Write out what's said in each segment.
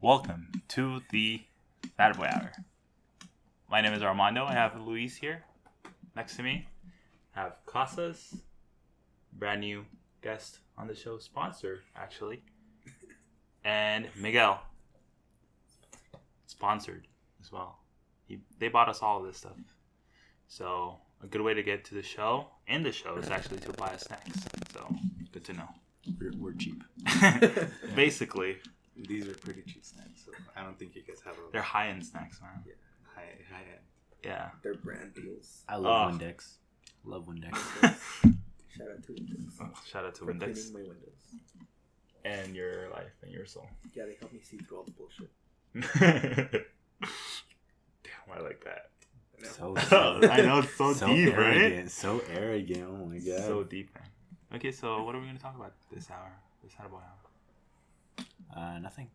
Welcome to the Bad Boy Hour. My name is Armando. I have Luis here next to me. I have Casas, brand new guest on the show, sponsor actually, and Miguel, sponsored as well. They bought us all of this stuff. So a good way to get to the show and the show is actually to buy us snacks. So good to know. We're cheap. Basically, These are pretty cheap snacks, so I don't think you guys have a... they're high-end snacks, man. Yeah, high end. Yeah. They're brand deals. I love Windex. Love Windex. Shout out to Windex. Oh, shout out to for Windex cleaning my windows. and your life and your soul. Yeah, they help me see through all the bullshit. Damn, I like that. So I know it's so deep, arrogant, right? So arrogant. Oh my god. So deep, man. Okay, so what are we gonna talk about this hour? This Attaboy hour? Nothing.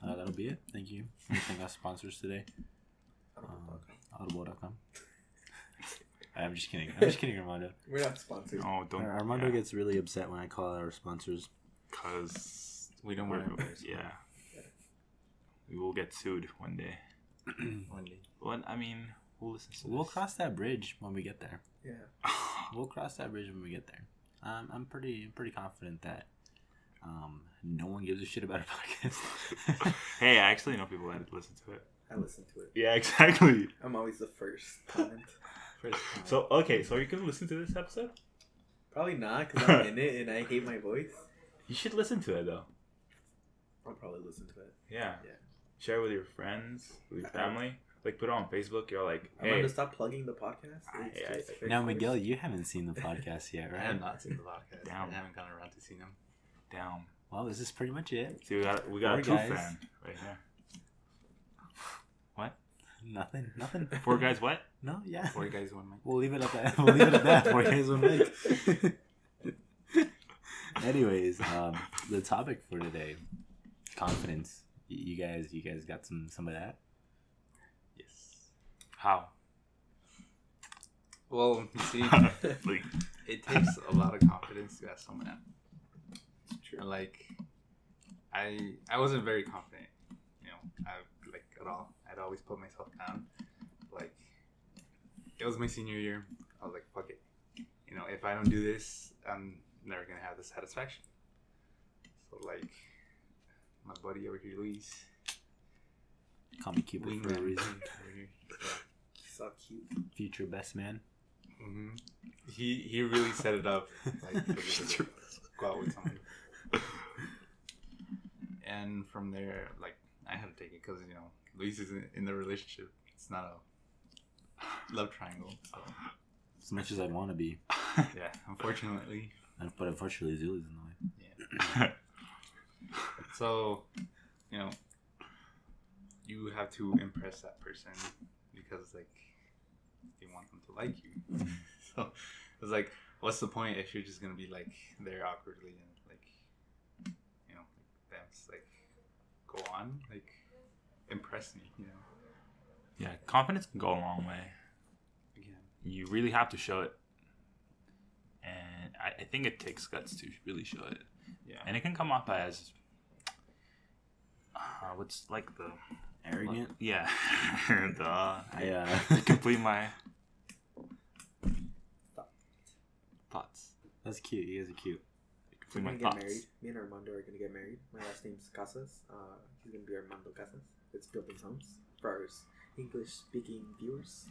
That'll be it. Thank you. Anything else sponsors today? Audible.com. I'm just kidding. Armando. We're not sponsored. No, don't. Armando gets really upset when I call out our sponsors. Because We don't want to. yeah. We will get sued one day. One day. Well, I mean, who listens to We'll this? cross that bridge when we get there. Yeah. We'll cross that bridge when we get there. I'm pretty confident that no one gives a shit about our podcast. Hey, I actually know people that listen to it. I listen to it. Yeah, exactly. I'm always the first comment. So, okay, so you can listen to this episode? Probably not, because I'm in it and I hate my voice. You should listen to it, though. I'll probably listen to it. Yeah. Yeah. Share it with your friends, with your family. Like, put it on Facebook. You're like, I'm hey. going to stop plugging the podcast. It's Yeah, just Now, very Miguel, forced. you haven't seen the podcast yet, I right? have not seen the podcast. Damn. I haven't gone around to see them. Down. Well, this is pretty much it. See, we got a Four true guys. fan right here. What? Nothing. 4 guys what? No, yeah. 4 guys, 1 mic. We'll leave it at that. We'll leave it at that. 4 guys, 1 mic. Anyways, the topic for today, confidence. You guys got some of that? Yes. How? Well, you see, Like, it takes a lot of confidence to ask someone out. True. And like, I wasn't very confident, at all. I'd always put myself down. Like, it was my senior year. I was like, fuck it. If I don't do this, I'm never gonna have the satisfaction. So like, my buddy over here, Luis. Call me Cupid for a wingman reason. over here. So cute. Future best man. Mm-hmm. He really set it up like for me to go out with someone. And from there, like, I had to take it because Luis is in the relationship. It's not a love triangle. So As much as I'd want to be, yeah, unfortunately. but unfortunately, Zula's in the way. Yeah. So you have to impress that person because like you want them to like you. So it's like, what's the point if you're just gonna be like there awkwardly and like them just like go on, like impress me, yeah, confidence can go a long way. again. You really have to show it. And I think it takes guts to really show it. Yeah. And it can come off as what's like the Arrogant. yeah Yeah. complete my thoughts. That's cute. You guys are cute. We're Complete my going to get thoughts. married. Me and Armando are going to get married. My last name's Casas. He's going to be Armando Casas. It's Building Homes. For our English-speaking viewers.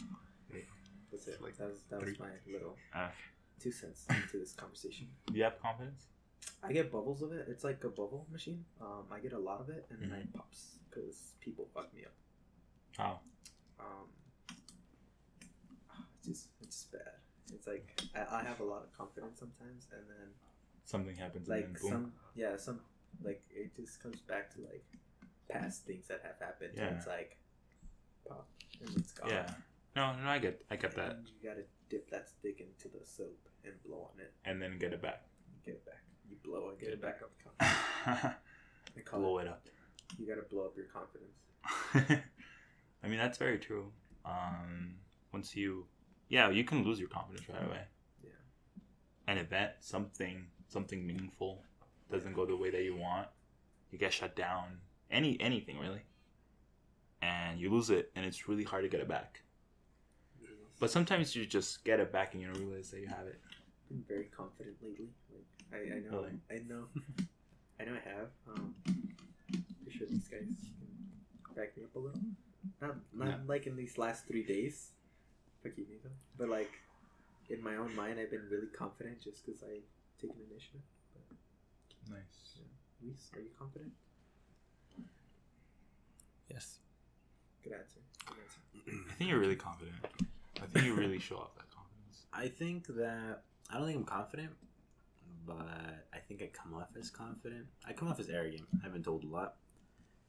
That's it. Like That was 3. my little Uh, 2 cents into this conversation. do you have confidence? I get bubbles of it. It's like a bubble machine. I get a lot of it, and then it pops because people fuck me up. How? It's just bad. It's like I have a lot of confidence sometimes, and then Something happens like and then boom. some like it just comes back to like past things that have happened. Yeah. And it's like pop, and it's gone. Yeah. No, I get that. And you gotta dip that stick into the soap and blow on it. And then get it back. You get it back. You blow and get it back up. I call Blow it up. You gotta blow up your confidence. I mean, that's very true. Once you can lose your confidence right away. Yeah. An event, something meaningful doesn't go the way that you want, you get shut down, anything really, and you lose it, and it's really hard to get it back. But sometimes you just get it back and you don't realize that you have it. I've been very confident lately. Like I know, Really? I know, I know I have. Pretty sure these guys can back me up a little. Not Yeah. like in these last 3 days. Fuck you, Nico. But like in my own mind, I've been really confident just because I taken initiative. But, Nice. yeah. Luis, are you confident? Yes. Good answer. Good answer. I think you're really confident. I think you really show off that confidence. I think that I don't think I'm confident, but I think I come off as confident. I come off as arrogant. I've been told a lot.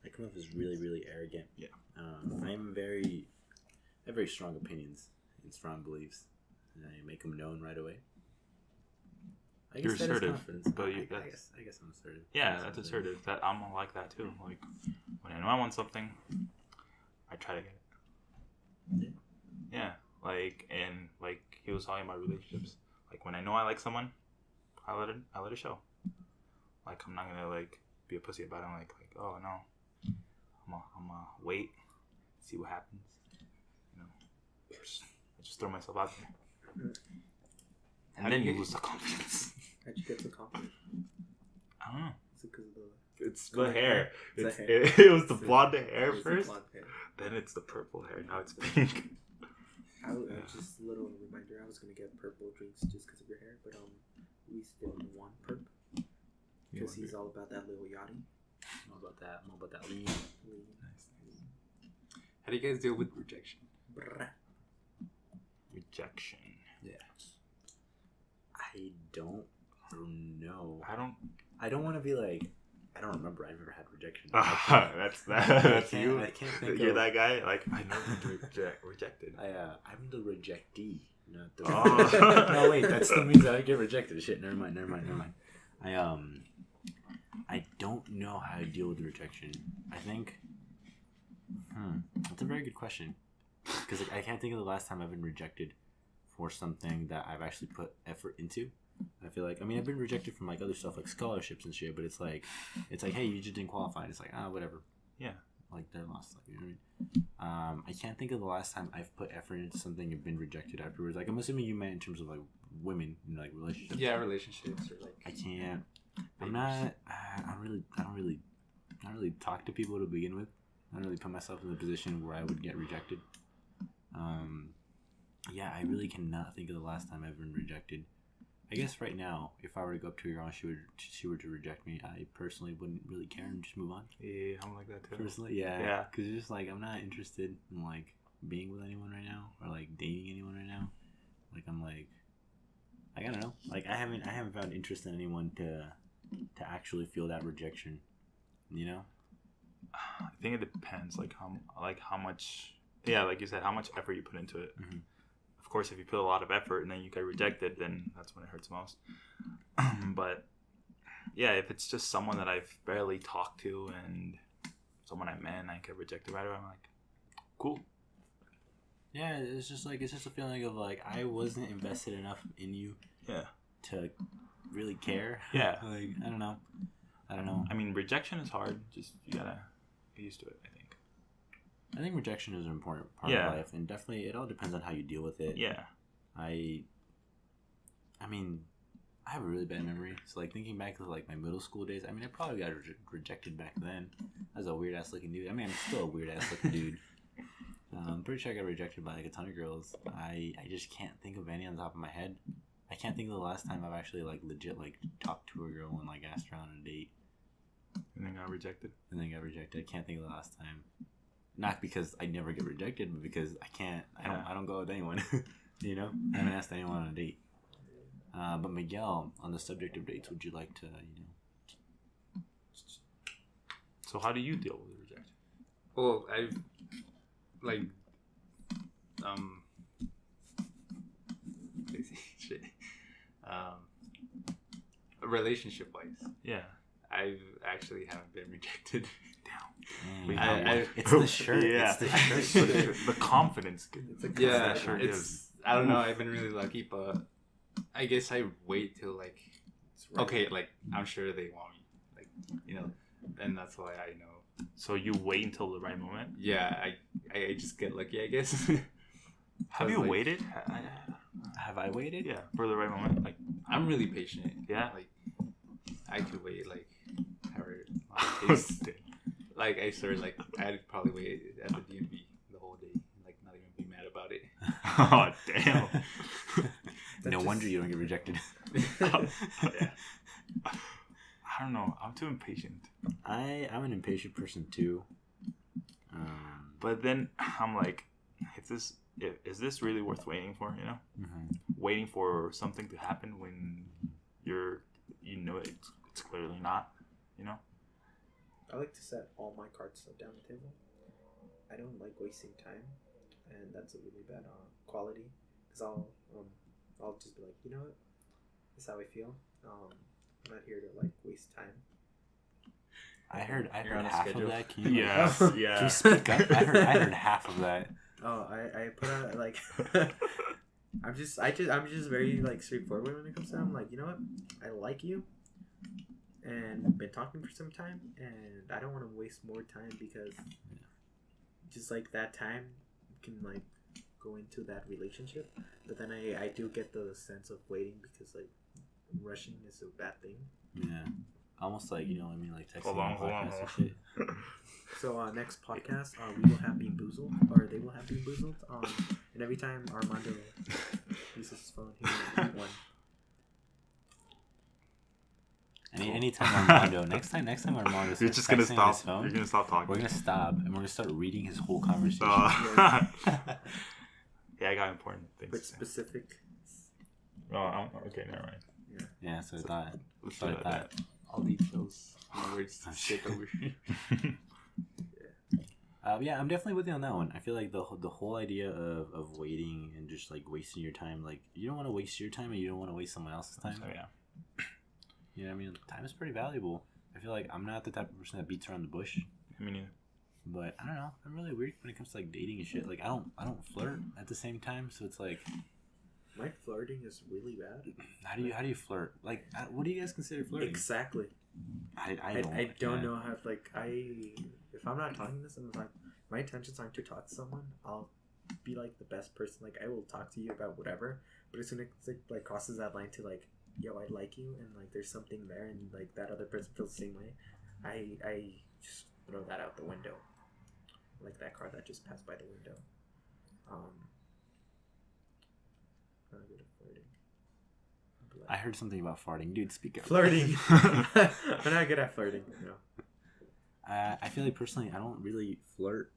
I come off as really, really arrogant. Yeah. I have very strong opinions and strong beliefs, and I make them known right away. I guess You're that is assertive, confidence. but I that's- guess I'm assertive. Yeah, that's assertive. That I'm like that too. Like when I know I want something, I try to get it. Yeah, like and like he was talking about relationships. Like when I know I like someone, I let it show. Like I'm not gonna like be a pussy about it. I'm like oh no, I'm wait, see what happens. You know, I just throw myself out there, and How then do you you- lose the confidence. How'd you get so confident? I don't know. Is it because of the It's the hair. It's It's, the hair. it was the It's blonde hair it's the first. blonde hair? Then it's the purple hair. Now it's pink. Just a little reminder. I was gonna get purple drinks just because of your hair, but we still want perp because he's all about that little yachty. More about that lean. How do you guys deal with rejection? Brrrah. Rejection. I don't know. I don't. I don't want to be like. I don't remember. I've ever had rejection. That's can't- you. I can't think You're of- that guy. Like I know you rejected. I'm the rejectee, not the. Oh. No, wait, that still means that I get rejected. Shit, never mind. I don't know how to deal with rejection. I think. That's a very good question, because I can't think of the last time I've been rejected for something that I've actually put effort into. I feel like I've been rejected from like other stuff like scholarships and shit, but it's like hey, you just didn't qualify. And it's like whatever. Yeah. Like they're lost. Like, you know what I mean? I can't think of the last time I've put effort into something and been rejected afterwards. Like I'm assuming you meant in terms of like women in like relationships. Yeah, relationships or like. I can't. I'm not. I don't really talk to people to begin with. I don't really put myself in a position where I would get rejected. Yeah, I really cannot think of the last time I've been rejected. I guess right now, if I were to go up to a girl and she were to reject me, I personally wouldn't really care and just move on. Yeah, I'm like that too. Personally, yeah. Yeah. Because it's just like I'm not interested in like being with anyone right now or like dating anyone right now. Like I'm like I don't know. Like I haven't found interest in anyone to actually feel that rejection. You know? I think it depends, like how much. Yeah, like you said, how much effort you put into it. Mhm. Of course, if you put a lot of effort and then you get rejected, then that's when it hurts most. But yeah, if it's just someone that I've barely talked to and someone I met and I get rejected right away, I'm like, cool. Yeah, it's just a feeling of like I wasn't invested enough in you Yeah. to really care. Yeah. Like I don't know. I mean, rejection is hard. Just you gotta get used to it, I think. I think rejection is an important part Yeah. of life, and definitely it all depends on how you deal with it. Yeah. I mean, I have a really bad memory. So like thinking back to like my middle school days, I mean, I probably got rejected back then. I was a weird ass looking dude. I mean, I'm still a weird ass looking dude. I'm pretty sure I got rejected by like a ton of girls. I just can't think of any on the top of my head. I can't think of the last time I've actually like legit like talked to a girl and like asked her on a date And then got rejected. and then got rejected. I can't think of the last time. Not because I never get rejected, but because I can't. I don't go with anyone. You know, I haven't asked anyone on a date. But Miguel, on the subject of dates, would you like to, So how do you deal with rejection? Well, I've like crazy shit. Relationship wise, Yeah. I actually haven't been rejected. Damn. I- It's the shirt. Yeah. It's the shirt. The confidence. It's a Yeah, that sure it's. is. I don't know. I've been really lucky, but I guess I wait till like It's right. okay, like I'm sure they want me, like and that's why I know So you wait until the right moment. Yeah, I just get lucky, I guess. Have you like- waited? Have I waited? Yeah, for the right moment. Like, I'm really patient. Yeah? Like, I could wait, like, however long it takes. Like, I swear, like, I'd probably wait at the DMV the whole day and, like, not even be mad about it. Oh damn. No wonder you don't get rejected. Yeah. I don't know. I'm too impatient. I'm an impatient person too. But then I'm like, is this really worth waiting for? You know, waiting for something to happen when it's clearly not. You know. I like to set all my cards down the table. I don't like wasting time, and that's a really bad quality. Cause I'll just be like, you know what, this is how I feel. I'm not here to like waste time. I heard You're on a half schedule. of that. Can you, Yes. can Yeah. you speak up? I heard half of that. Oh, I put out like I'm just very like straightforward when it comes to that. I'm like, you know what, I like you, and we've been talking for some time, and I don't want to waste more time because just like that time can like go into that relationship. But then I do get the sense of waiting because like rushing is a bad thing. Yeah. Almost like, you know what I mean, like texting Hold on, on hold on, podcasts and hold shit. So next podcast, we will have Beanboozled, or they will have Beanboozled. And every time Armando uses his phone, he will eat one. Anytime Armando, next time Armando You're starts just gonna texting on his stop. phone, You're gonna stop talking. we're gonna stop and we're gonna start reading his whole conversation. Yeah, I got important things. But to say. specific. Oh, okay, never mind. Yeah, so I thought. Let's So I do it thought. I'll leave those words to stick over here. Yeah, I'm definitely with you on that one. I feel like the whole idea of waiting and just like wasting your time, like you don't want to waste your time and you don't want to waste someone else's time. So, yeah. You know what I mean? Time is pretty valuable. I feel like I'm not the type of person that beats around the bush, I mean, but I don't know. I'm really weird when it comes to like dating and shit. Like I don't flirt at the same time, so it's like, My flirting is really bad. how do you flirt? Like, what do you guys consider flirting? Exactly. I don't yeah. know how. Like if I'm not talking to someone, like my intentions aren't to talk to someone. I'll be like the best person. Like I will talk to you about whatever. But as soon as it like crosses that line to like, yo, I like you, and like there's something there, and like that other person feels the same way, I just throw that out the window. Like that car that just passed by the window. I'm not good at flirting. But, I heard something about farting, dude. Speak up. flirting. I'm not good at flirting. No. I feel like personally, I don't really flirt.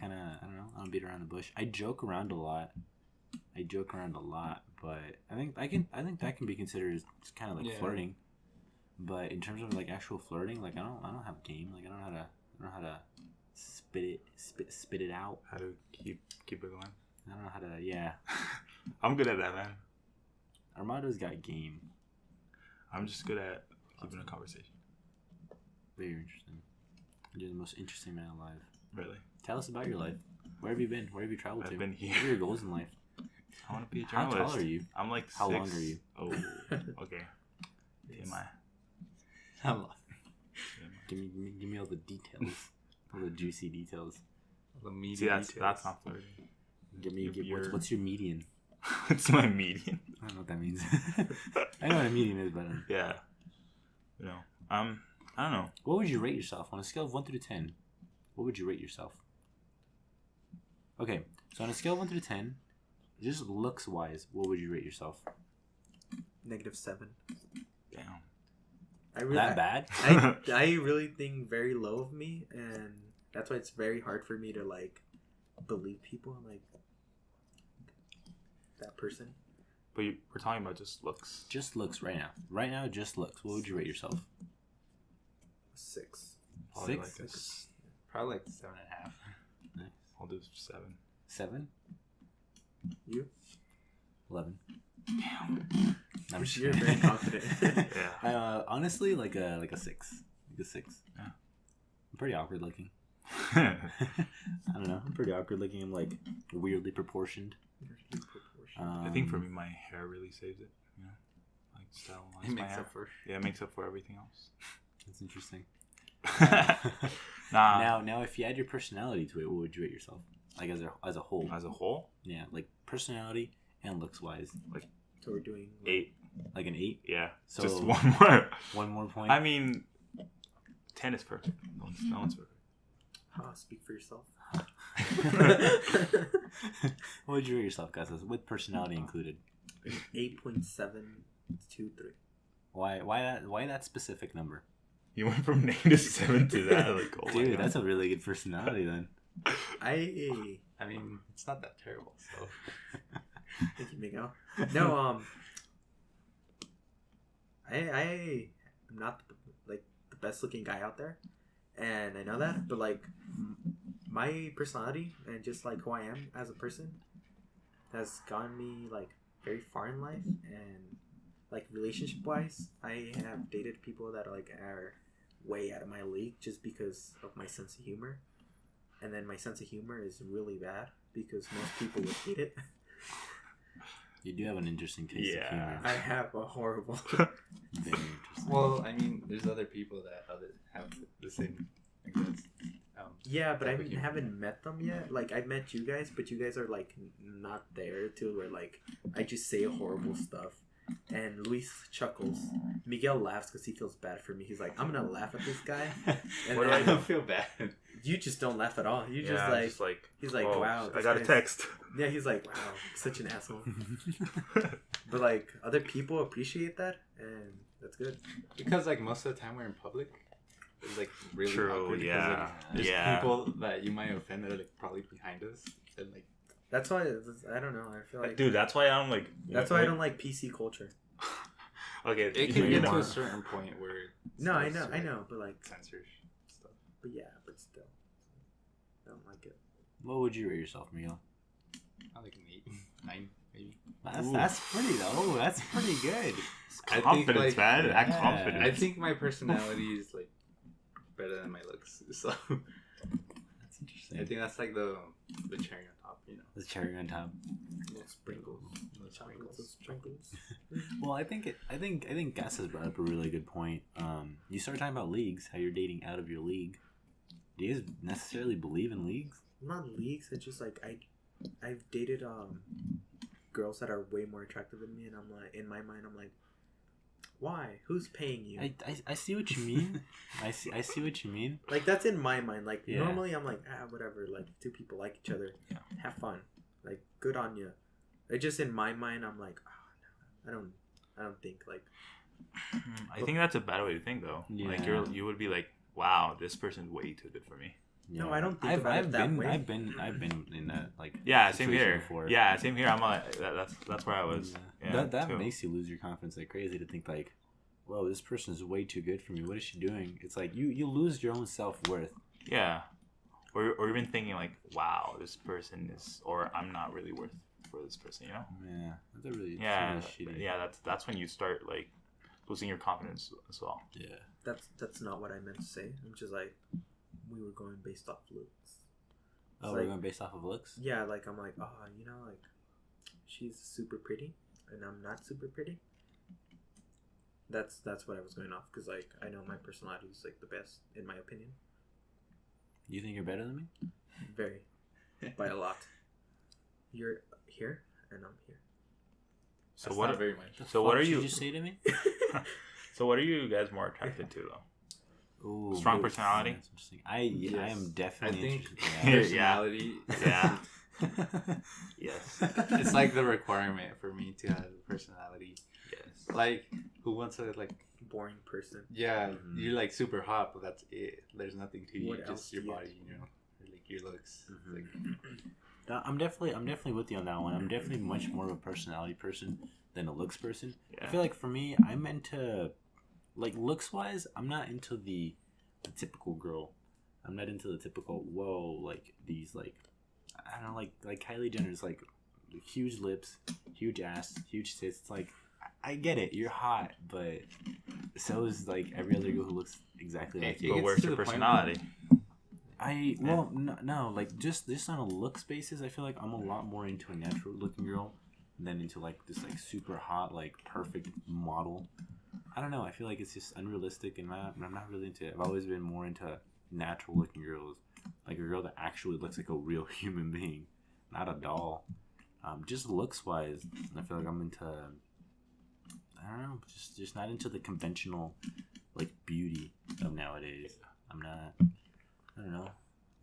I don't know. I don't beat around the bush. I joke around a lot, but I think that can be considered as kind of like Yeah. flirting. But in terms of like actual flirting, like I don't have game. Like I don't know how to spit it out. how to keep it going. I don't know how to. Yeah, I'm good at that, man. Armando's got game. I'm just good at keeping a conversation. Very interesting. You're the most interesting man alive. Really. Tell us about your life. Where have you been? Where have you traveled to? I've been What are here. your goals in life? I want to be a How journalist. tall are you? I'm like How 6. long are you? Oh, okay. TMI. Give me all the details, all the juicy details. The media See, that's details. not flirting. What's your median? It's my median. I don't know what that means. I know what a median is, but Yeah. You know, I don't know. what would you rate yourself on a scale of 1 through 10? What would you rate yourself? Okay, so on a scale of 1 through 10, just looks wise, what would you rate yourself? -7. Damn. I really, That bad? I really think very low of me, and that's why it's very hard for me to like believe people like that person. But we're talking about just looks. Just looks right now. Right now, just looks. What would you rate yourself? 6. Probably 6? Like Probably like 7.5. Nice. I'll do 7. 7? You? 11. I'm sure you're very confident. Yeah. Honestly, like a 6. Like a 6. Yeah. I'm pretty awkward looking. I don't know. I'm pretty awkward looking. I'm like weirdly proportioned. I think for me, my hair really saves it. You know, like style. It makes up for. Yeah, it makes up for everything else. That's interesting. Nah. Now, if you add your personality to it, what would you rate yourself? Like as a whole. As a whole, Yeah, like personality and looks wise, So we're doing 8. like an 8. Yeah. So Just one more. one more point. I mean, 10 is perfect. No one's perfect. speak for yourself. What would you rate yourself, guys? With personality included. 8.723. Why that specific number? You went from -7 to that. Like, oh my Dude, God. that's a really good personality then. I I mean, it's not that terrible. So thank you, Miguel. No, I am not like the best looking guy out there, and I know that. But like, my personality and just like who I am as a person has gotten me like very far in life, and like relationship wise, I have dated people that are way out of my league just because of my sense of humor, and then my sense of humor is really bad because most people would hate it. You do have an interesting taste of humor. I have a horrible. Very interesting. well, I mean, there's other people that have the same. I guess. Yeah, but I Type of humor. haven't met them yet. Like I met you guys, but you guys are like not there to where like I just say horrible stuff. And Luis chuckles. Miguel laughs because he feels bad for me. He's like, I'm gonna laugh at this guy, and What do then I don't feel bad. you just don't laugh at all. You Yeah, just like he's like, whoa, wow. I this got a guy's- text. Yeah, he's like, wow, such an asshole. But like other people appreciate that, and that's good. Because like most of the time we're in public, it's like really True, awkward. Because, yeah, like, there's yeah. people that you might offend that are like probably behind us, and like That's why I don't know. I feel like Dude, that's why I don't like. that's why I don't like PC culture. Okay, it you can know get to what? a certain point where it No, I starts know, to, I know, but like, censor stuff. but yeah, but still, I don't like it. What would you rate yourself, Miguel? I like an 8, 9 maybe. That's pretty though. That's pretty good. Confidence, man. Act yeah. confident. I think my personality is like better than my looks, so That's interesting. I think that's like the cherry on top, you know. The cherry on top. Little sprinkles, Little chocolates, sprinkles. sprinkles. Well, I think Gus has brought up a really good point. You started talking about leagues, how you're dating out of your league. Do you guys necessarily believe in leagues? Not leagues. It's just like I've dated girls that are way more attractive than me, and I'm like, in my mind, I'm like, why? Who's paying you? I see what you mean. I see what you mean. Like that's in my mind. Like Yeah. normally, I'm like, whatever. Like two people like each other, Yeah. have fun. Like good on you. Like just in my mind, I'm like, oh, no, I don't think like. I think that's a bad way to think, though. Like Yeah. you would be like, "Wow, this person's way too good for me." No, I don't think I've about it that been way. I've been in that like Yeah, same situation here. before. Yeah, same here. I'm like, that's where I was. Yeah. Yeah, that too. makes you lose your confidence like crazy to think like, whoa, this person is way too good for me. What is she doing? It's like you lose your own self-worth. Yeah, or even thinking like, "Wow, this person is," or "I'm not really worth for this person," you know? Yeah, that's a really Yeah, really shitty. yeah. That's when you start like losing your confidence as well. Yeah. That's not what I meant to say. I'm just like, we were going based off looks. Oh, It's we're like- going based off of looks. Yeah, like I'm like, oh, you know, like she's super pretty, and I'm not super pretty. That's what I was going off because like I know my personality is like the best in my opinion, You think you're better than me? very by a lot. You're here and I'm here. So That's what? not very much. So what Fuck are did you? just say to me? So what are you guys more attracted to though? Ooh, Strong ooh, personality? that's interesting. I am Yes. definitely I think interested. Yeah. personality. Yeah. Yeah. Yes. It's like the requirement for me to have a personality. Yes. Like, who wants to like? Boring person. Yeah, Mhm. you're like super hot, but that's it. There's nothing to you. What else Just your do you- body, you know, or, like your looks. Mhm. Like, No, I'm definitely with you on that one. I'm definitely much more of a personality person than a looks person. I Yeah. feel like for me, I'm into like looks wise. I'm not into the typical girl. I'm not into the typical like these like I don't know like Kylie Jenner's like huge lips, huge ass, huge tits. It's like I get it, you're hot, but so is like every other girl who looks exactly like It you. But gets where's to your the point personality? No, like just on a looks basis, I feel like I'm a lot more into a natural looking girl than into like this like super hot like perfect model. I don't know. I feel like it's just unrealistic, and I'm not really into it. I've always been more into natural looking girls, like a girl that actually looks like a real human being, not a doll. Just looks wise, I feel like I'm into. I don't know, just not into the conventional, like, beauty of nowadays. I'm not. I don't know.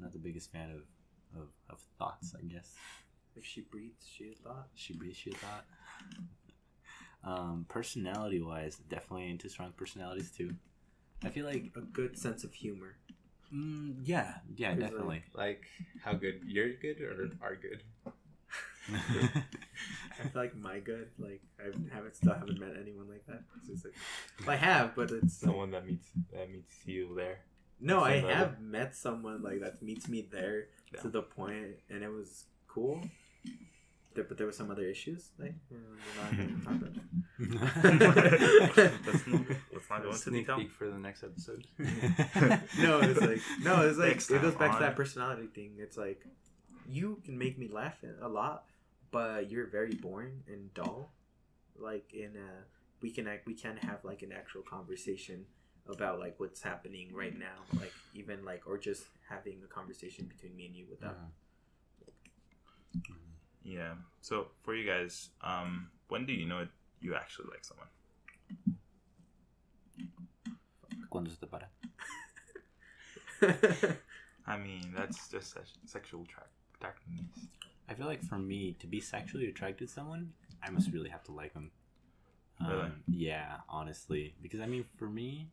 Not the biggest fan of thoughts, I guess. If she breathes, she a thought. She breathes, she a thought. Personality wise, definitely into strong personalities too. I feel like A good sense of humor. yeah, 'Cause, definitely. Like how good you're good or are good. I feel like my good. Like I haven't met anyone like that. It's just like, well, I have, but it's Someone that meets you there. no. I Same level. have met someone like that meets me there Yeah. to the point, and it was cool. But there were some other issues. Like we're not going to talk about that. Let's not go into Sneak detail. peek for the next episode. No, it's like Next it goes time back to on. that personality thing. It's like you can make me laugh a lot, but you're very boring and dull. Like we can have like an actual conversation about like what's happening right now, like even like or just having a conversation between me and you without. Yeah. So for you guys, when do you know you actually like someone? Cuando se te para. I mean, that's just sexual attractiveness. I feel like for me to be sexually attracted to someone, I must really have to like them. Really? Yeah, honestly, because I mean, for me,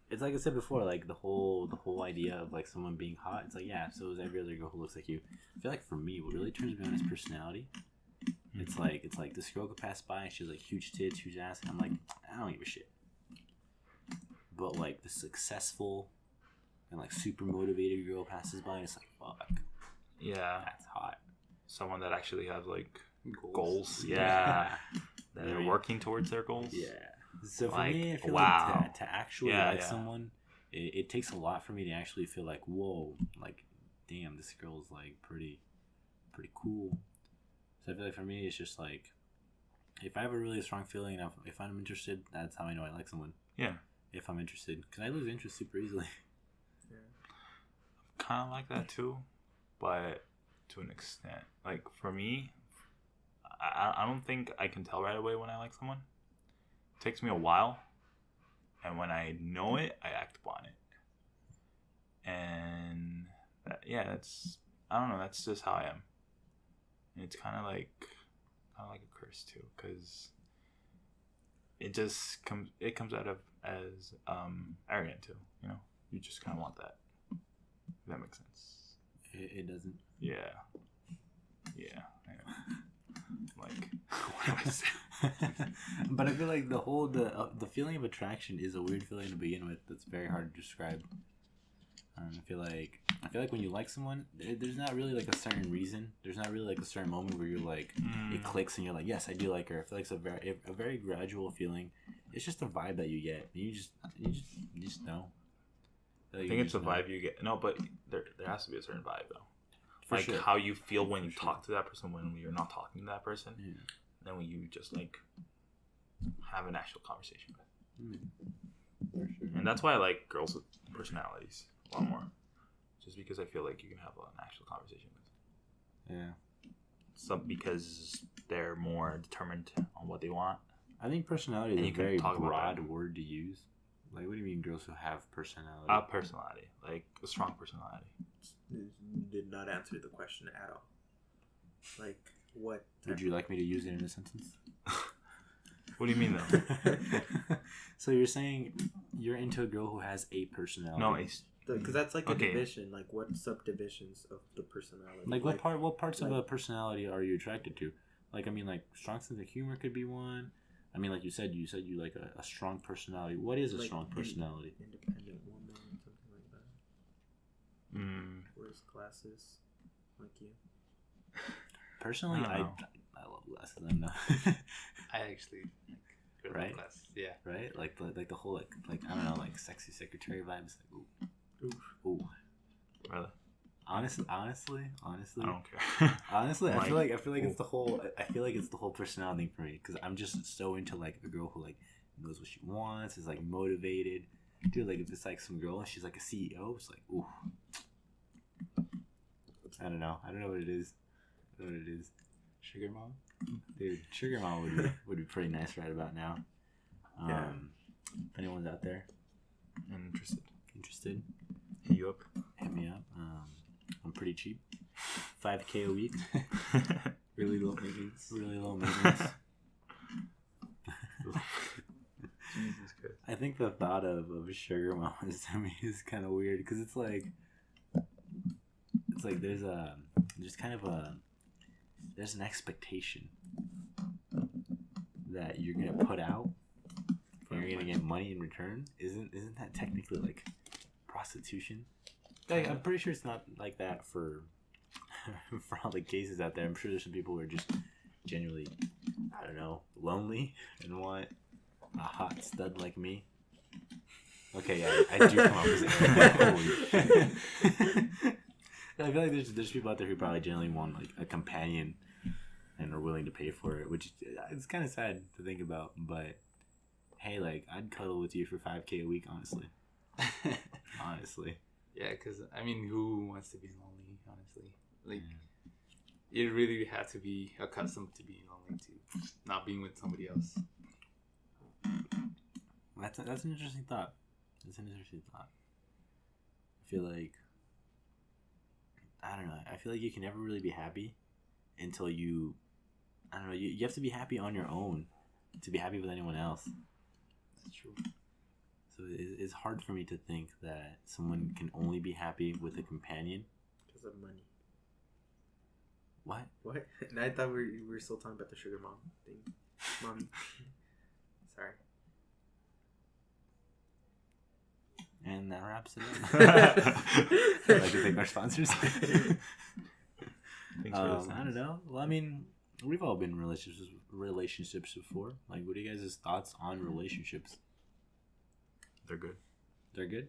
it's like I said before, like the whole idea of like someone being hot. It's like, yeah, so is every other girl who looks like you. I feel like for me, what really turns me on is personality. It's like this girl could pass by and she has like huge tits, huge ass, and I'm like, I don't give a shit. But like the successful and like super motivated girl passes by, and it's like, fuck, Yeah. that's hot. Someone that actually has like Goals. goals. Yeah. That There are you- working towards their goals. Yeah. So for Like, me, I feel wow. like to actually Yeah, like yeah. someone, it takes a lot for me to actually feel like, whoa, like, damn, this girl's like pretty cool. So I feel like for me, it's just like, if I have a really strong feeling, if I'm interested, that's how I know I like someone. Yeah. If I'm interested, because I lose interest super easily. Kind of like that too, but to an extent. Like for me, I don't think I can tell right away when I like someone. It takes me a while, and when I know it, I act upon it. And that's I don't know. That's just how I am. And it's kind of like a curse too, because it just comes out of as arrogant too. You know, you just kind of want that. If that makes sense. It doesn't. Yeah. Yeah. I know. Like, what do I say? But I feel like the feeling of attraction is a weird feeling to begin with. That's very hard to describe. I feel like when you like someone, there's not really like a certain reason. There's not really like a certain moment where you're like it clicks and you're like, yes, I do like her. I feel like it's a very gradual feeling. It's just a vibe that you get. You just know. I think it's a vibe you get. No, but there has to be a certain vibe though. For Like sure. how you feel when you For talk to that person, when you're not talking to that person, Yeah. then when you just like have an actual conversation with. For sure. And that's why I like girls with personalities a lot more, just because I feel like you can have an actual conversation with. Yeah. Because they're more determined on what they want. I think personality And is you a can very talk about broad that. word to use. Like, what do you mean girls who have personality? Personality, like a strong personality. Did not answer the question at all. Like what? Would you like me to use it in a sentence? What do you mean though? So you're saying you're into a girl who has a personality? No, it's Because that's like a Okay. division. Like what subdivisions of the personality? Like what parts of like- a personality are you attracted to? Like, I mean, like strong sense of humor could be one. I mean, like you said you like a strong personality. What is a Like strong personality? Independent woman, something like that. Wears glasses, like you. Personally, I don't I love glasses. I don't know. I actually like Right? class. Yeah. Right? Like the whole like I don't know, like sexy secretary vibes. Like, ooh. really. Honestly, I don't care. honestly, I feel Like, like it's the whole. I feel like it's the whole personality thing for me because I'm just so into like a girl who like knows what she wants, is like motivated. Dude, like if it's like some girl and she's like a CEO, it's like, ooh. I don't know what it is. I don't know what it is. Sugar mom. Dude, sugar mom would be pretty nice right about now. Yeah. If anyone's out there I'm interested, Hit you up. hit me up. I'm pretty cheap. $5K a week. Really low maintenance. Really low maintenance. Jesus Christ. I think the thought of a sugar mama to me is kind of weird because it's like there's an expectation that you're gonna put out and you're gonna get money in return. Isn't that technically like prostitution? Like, I'm pretty sure it's not like that for all the cases out there. I'm sure there's some people who are just genuinely, I don't know, lonely and want a hot stud like me. Okay, yeah, I do come up with it. I feel like there's people out there who probably genuinely want like a companion and are willing to pay for it, which it's kind of sad to think about. But hey, like I'd cuddle with you for $5K a week, honestly. Honestly. Yeah, because I mean, who wants to be lonely? Honestly, like you really have to be accustomed to being lonely, to not being with somebody else. That's an interesting thought. I feel like I don't know. I feel like you can never really be happy until you have to be happy on your own to be happy with anyone else. That's true. So it's hard for me to think that someone can only be happy with a companion. Because of money. What? What? And I thought we were still talking about the sugar mom thing. Mommy. Sorry. And that wraps it up. I'd like to thank our sponsors. Thanks for listening. I don't know. Well, I mean, we've all been in relationships before. Like, what are you guys' thoughts on relationships? They're good. They're good?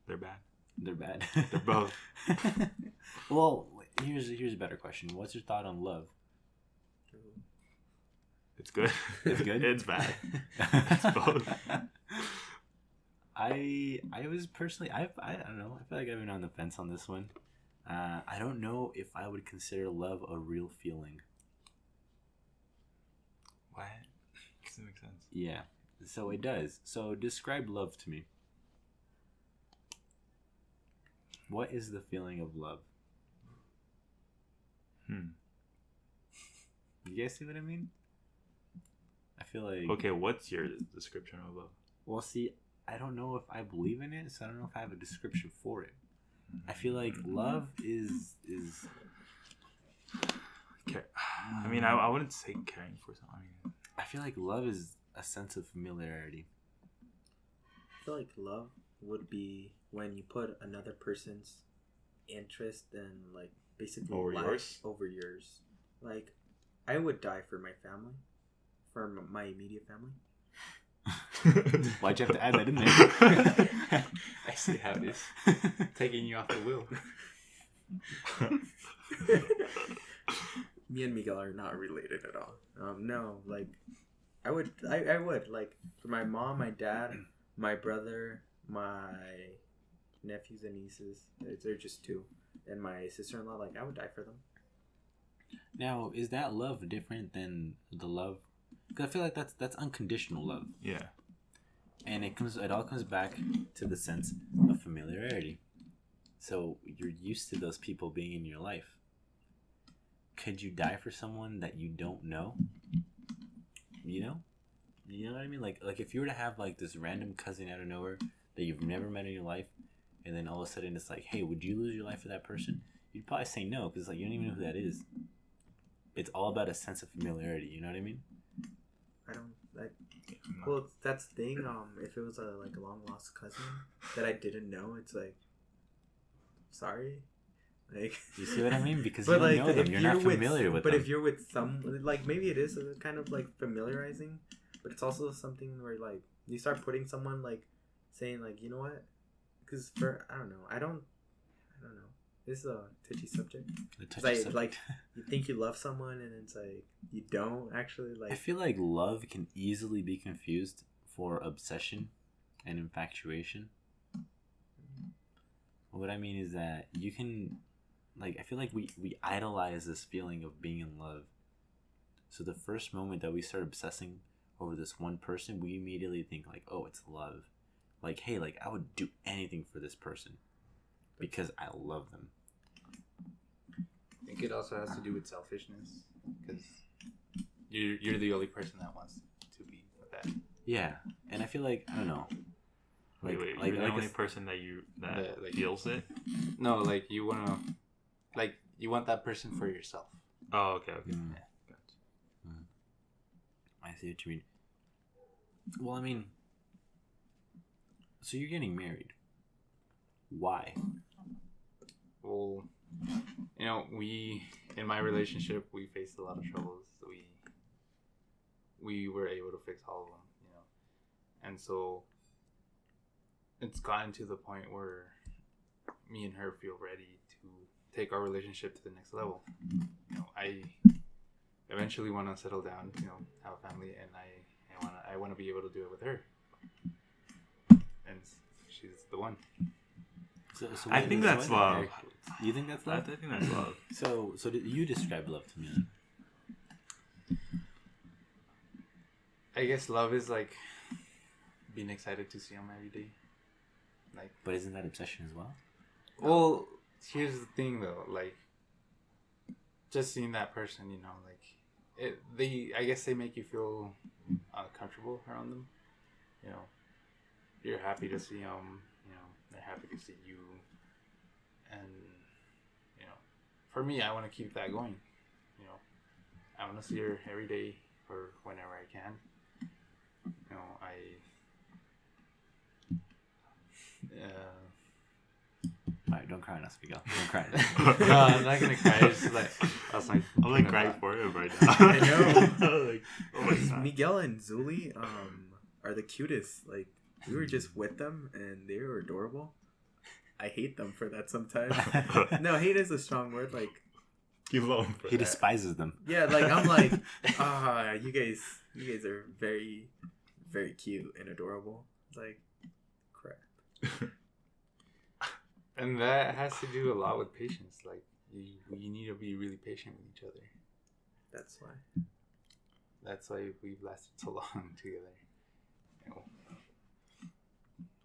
They're bad. They're bad. They're both. Well, here's a better question. What's your thought on love? It's good. It's good? It's bad. It's both. I was personally, I don't know. I feel like I've been on the fence on this one. I don't know if I would consider love a real feeling. What? Doesn't make sense. Yeah. So it does. So describe love to me. What is the feeling of love? You guys see what I mean? I feel like... Okay, what's your description of love? Well, see, I don't know if I believe in it, so I don't know if I have a description for it. I feel like love is I mean, I wouldn't say caring for someone. I mean, I feel like love is a sense of familiarity. I feel like love would be when you put another person's interest and like basically Over life yours? over yours. Like, I would die for my family, for my immediate family. Why'd you have to add that in there? I see how it is. Taking you off the wheel. Me and Miguel are not related at all. No, like I would like for my mom, my dad, my brother, my nephews and nieces. They're just two, and my sister-in-law. Like I would die for them. Now, is that love different than the love? Because I feel like that's unconditional love. yeah. And it all comes back to the sense of familiarity. So you're used to those people being in your life. Could you die for someone that you don't know? You know what I mean? Like if you were to have like this random cousin out of nowhere that you've never met in your life, and then all of a sudden it's like, hey, would you lose your life for that person? You'd probably say no, because like you don't even know who that is. It's all about a sense of familiarity. You know what I mean? I don't like. Well, that's the thing. If it was a long lost cousin that I didn't know, it's like, sorry, like. You see what I mean? Because But you don't like, know them. You're not familiar with them. But if you're with some, like maybe it is a kind of like familiarizing, but it's also something where like you start putting someone like saying like, you know what? Because for I don't know. This is a touchy subject. Like you think you love someone and it's like you don't actually like. I feel like love can easily be confused for obsession and infatuation. What I mean is that you can, like, I feel like we idolize this feeling of being in love. So the first moment that we start obsessing over this one person, we immediately think like, oh, it's love. Like, hey, like I would do anything for this person because I love them. I think it also has to do with selfishness, because you're the only person that wants to be with that. Yeah, and I feel like, I don't know. Wait, you're the only person that like, feels it? No, like you want that person for yourself. Oh, okay. Mm. Yeah, gotcha. I see what you mean. Well, I mean, so you're getting married. Why? Well, you know, in my relationship, we faced a lot of troubles. We were able to fix all of them, you know. And so it's gotten to the point where me and her feel ready to take our relationship to the next level. You know, I eventually want to settle down, you know, have a family, and I want to be able to do it with her. And she's the one. So I think that's love. You think that's I love? think that's love. So you describe love to me. I guess love is like being excited to see him every day. Like, But isn't that obsession as well? well, here's the thing though, like, just seeing that person, you know, like, I guess they make you feel comfortable around them. You know, you're happy to see them. You know, they're happy to see you. And you know, for me, I want to keep that going. You know, I want to see her every day or whenever I can. You know, Alright, don't cry, Miguel. Don't cry. no, I'm not gonna cry. It's just like that's like I'm like crying for him right now. I know. Like, oh my God. Miguel and Zuli are the cutest. Like, we were just with them and they were adorable. I hate them for that sometimes. No, hate is a strong word. Like, You love him for He that. despises them. yeah, like I'm like, you guys are very, very cute and adorable. It's like, crap. And that has to do a lot with patience. Like, you need to be really patient with each other. That's why. That's why we've lasted so long together. You know,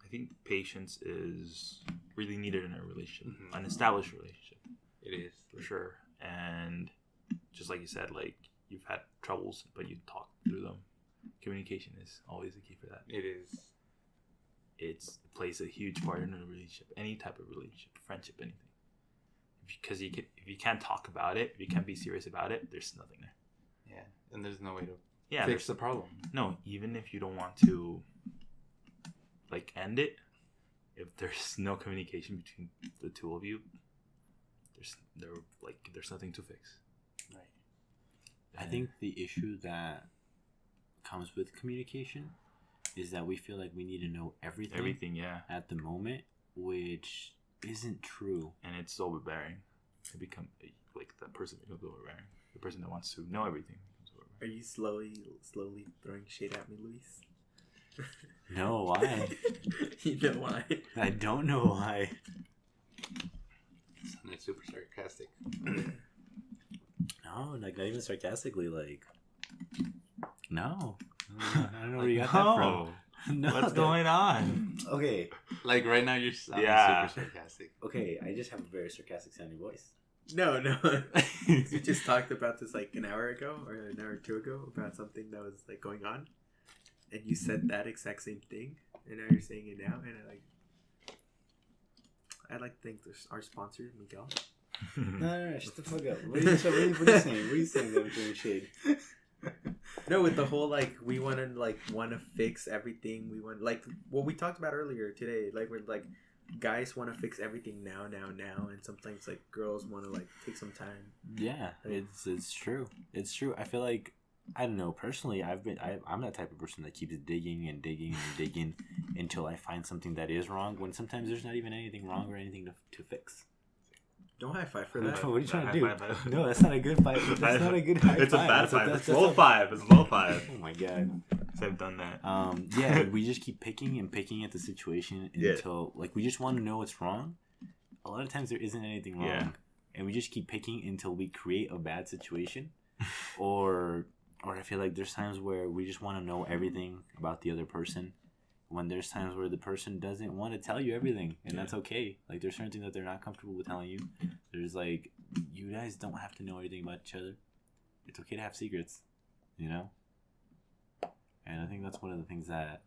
I think patience is really needed in a relationship, Mhm. an established relationship, it is. for sure. And just like you said, like you've had troubles, but you talk through them. Communication is always the key for that. It is. It plays a huge part in a relationship, any type of relationship, friendship, anything. Because if you can't talk about it, if you can't be serious about it, there's nothing there. Yeah. And there's no way to Yeah, fix the problem. no. Even if you don't want to, like, end it, if there's no communication between the two of you, there's nothing to fix. Right. I think the issue that comes with communication is that we feel like we need to know everything Yeah, at the moment, which isn't true. and it's overbearing. It becomes like that person becomes overbearing. The person that wants to know everything becomes overbearing. Are you slowly throwing shade at me, Luis? No, why? You know why? I don't know why. Sounded super sarcastic. No, like not even sarcastically. Like, no. I don't know where you got that from. No, What's going on? Okay, Like right now, you're sounding Yeah. super sarcastic. okay. I just have a very sarcastic sounding voice. No. We just talked about this like an hour ago or an hour or two ago about something that was like going on, and you said that exact same thing, and now you're saying it now, and I'd like to thank our sponsor, Miguel. No, shut the fuck up. What are you saying? What are you saying that I'm throwing shade? No, with the whole like we want to fix everything. We want like what we talked about earlier today. Like we're like guys want to fix everything now, and sometimes like girls want to like take some time. Yeah, it's true. It's true. I feel like, I don't know, personally, I'm that type of person that keeps digging and digging and digging until I find something that is wrong, when sometimes there's not even anything wrong or anything to fix. Don't high five for that. What are you trying to do? High five. No, that's not a good five. That's not a good high It's a five. bad That's five. that's It's low five. It's low five. Oh my god. 'Cause I've done that. Yeah, we just keep picking and picking at the situation Yeah. until like we just want to know what's wrong. A lot of times there isn't anything wrong, Yeah. and we just keep picking until we create a bad situation, or I feel like there's times where we just want to know everything about the other person. When there's times where the person doesn't want to tell you everything, and that's okay. Like there's certain things that they're not comfortable with telling you. There's like you guys don't have to know everything about each other. It's okay to have secrets, you know. And I think that's one of the things that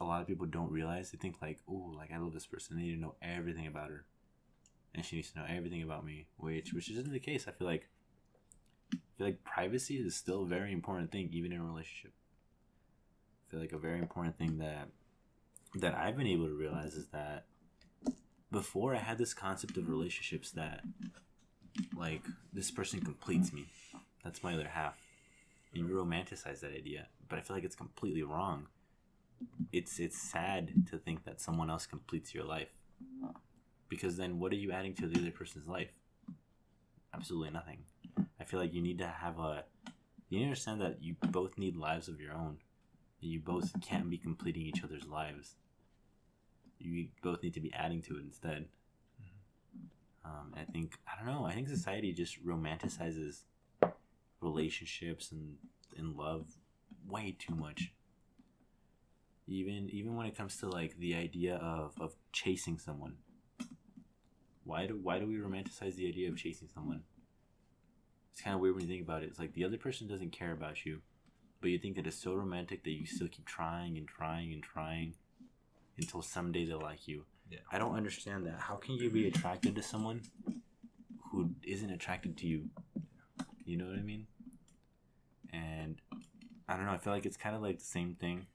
a lot of people don't realize. They think like, oh, like I love this person. I need to know everything about her, and she needs to know everything about me. Which isn't the case. I feel like privacy is still a very important thing, even in a relationship. I feel like a very important thing that I've been able to realize is that before I had this concept of relationships that like this person completes me. That's my other half. And you romanticize that idea, but I feel like it's completely wrong. It's sad to think that someone else completes your life, because then what are you adding to the other person's life? Absolutely nothing. I feel like you need to understand that you both need lives of your own. You both can't be completing each other's lives. You both need to be adding to it instead. I think society just romanticizes relationships and love way too much. Even when it comes to like the idea of chasing someone. Why do we romanticize the idea of chasing someone? It's kind of weird when you think about it. It's like the other person doesn't care about you, but you think that it's so romantic that you still keep trying and trying and trying until someday they'll like you. Yeah. I don't understand that. How can you be attracted to someone who isn't attracted to you? You know what I mean? And I don't know. I feel like it's kind of like the same thing.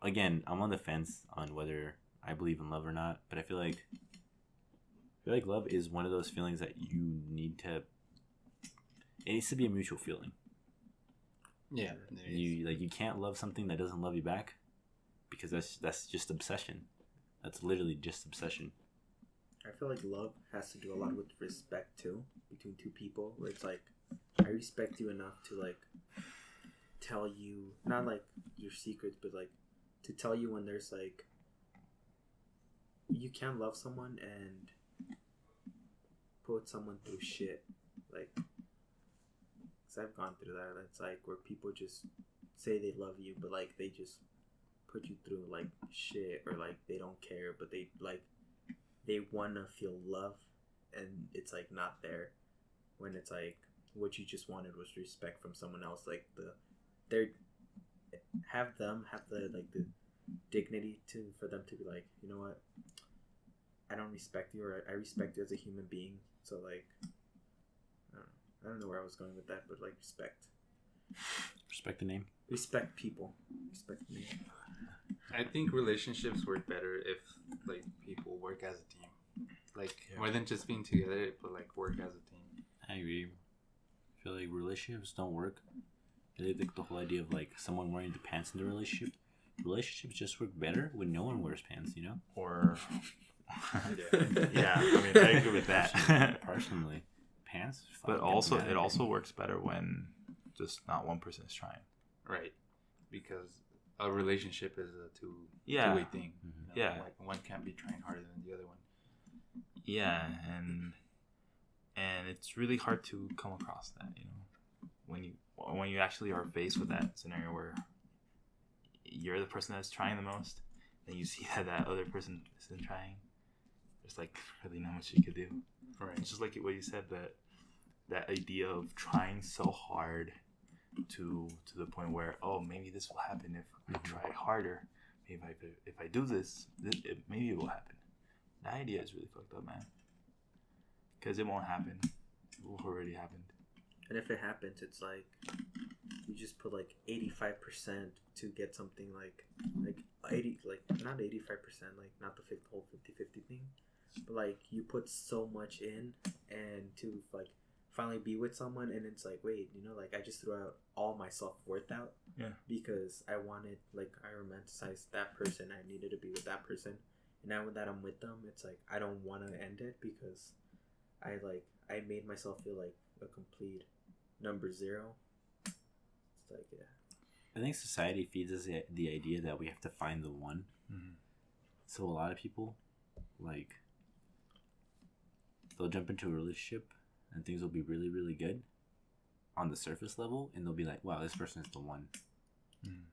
Again, I'm on the fence on whether I believe in love or not, but I feel like love is one of those feelings that you need to. It needs to be a mutual feeling. Yeah. You can't love something that doesn't love you back, because that's just obsession. That's literally just obsession. I feel like love has to do a lot with respect too, between two people, where it's like I respect you enough to like tell you, not like your secrets, but like to tell you when there's like you can love someone and put someone through shit, like, cause I've gone through that. It's like where people just say they love you, but like they just put you through like shit, or like they don't care, but they want to feel love, and it's like not there, when it's like what you just wanted was respect from someone else. Like have the dignity for them to be like, you know what, I don't respect you, or I respect you as a human being. So like I don't know where I was going with that, but like Respect the name. Respect people. Respect me. I think relationships work better if like people work as a team, like more than just being together, but like work as a team. I agree. I feel like relationships don't work. I think the whole idea of like someone wearing the pants in the relationship. Relationships just work better when no one wears pants, you know? Or yeah, I mean, I agree with that. Personally, pants. But also, it also works better when just not one person is trying. Right, because a relationship is a Yeah. two-way thing. Mm-hmm. Yeah. Like one can't be trying harder than the other one. Yeah, and it's really hard to come across that, you know, when you actually are faced with that scenario where you're the person that's trying the most, and you see that other person isn't trying. There's like really not much you could do. Right. It's just like what you said, that idea of trying so hard to the point where, oh, maybe this will happen if I try harder. Maybe if I do this, maybe it will happen. That idea is really fucked up, man. Because it won't happen. It will already happened. And if it happens, it's like you just put like 85% to get something like 80, like not 85%, like not the whole 50-50 thing, but like you put so much in, and to like finally be with someone, and it's like, wait, you know, like I just threw out all my self-worth out, because I wanted, like, I romanticized that person, I needed to be with that person, and now that I'm with them, it's like I don't want to end it, because I made myself feel like a complete number zero. It's like, yeah. I think society feeds us the idea that we have to find the one. Mhm. So a lot of people, like, they'll jump into a relationship and things will be really, really good on the surface level, and they'll be like, wow, this person is the one. Mhm.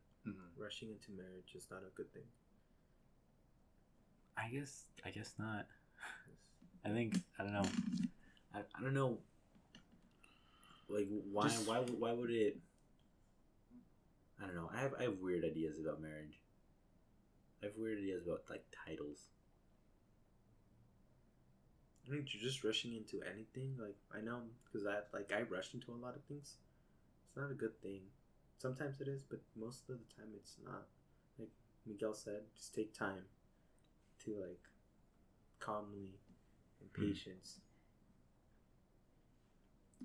Rushing into marriage is not a good thing. I guess not. I think, I don't know. I don't know. Like, why would it? I don't know. I have weird ideas about marriage. I have weird ideas about, like, titles. I think you're just rushing into anything. Like, I know, because I rushed into a lot of things. It's not a good thing. Sometimes it is, but most of the time it's not. Like Miguel said, just take time to, like, calmly and patience.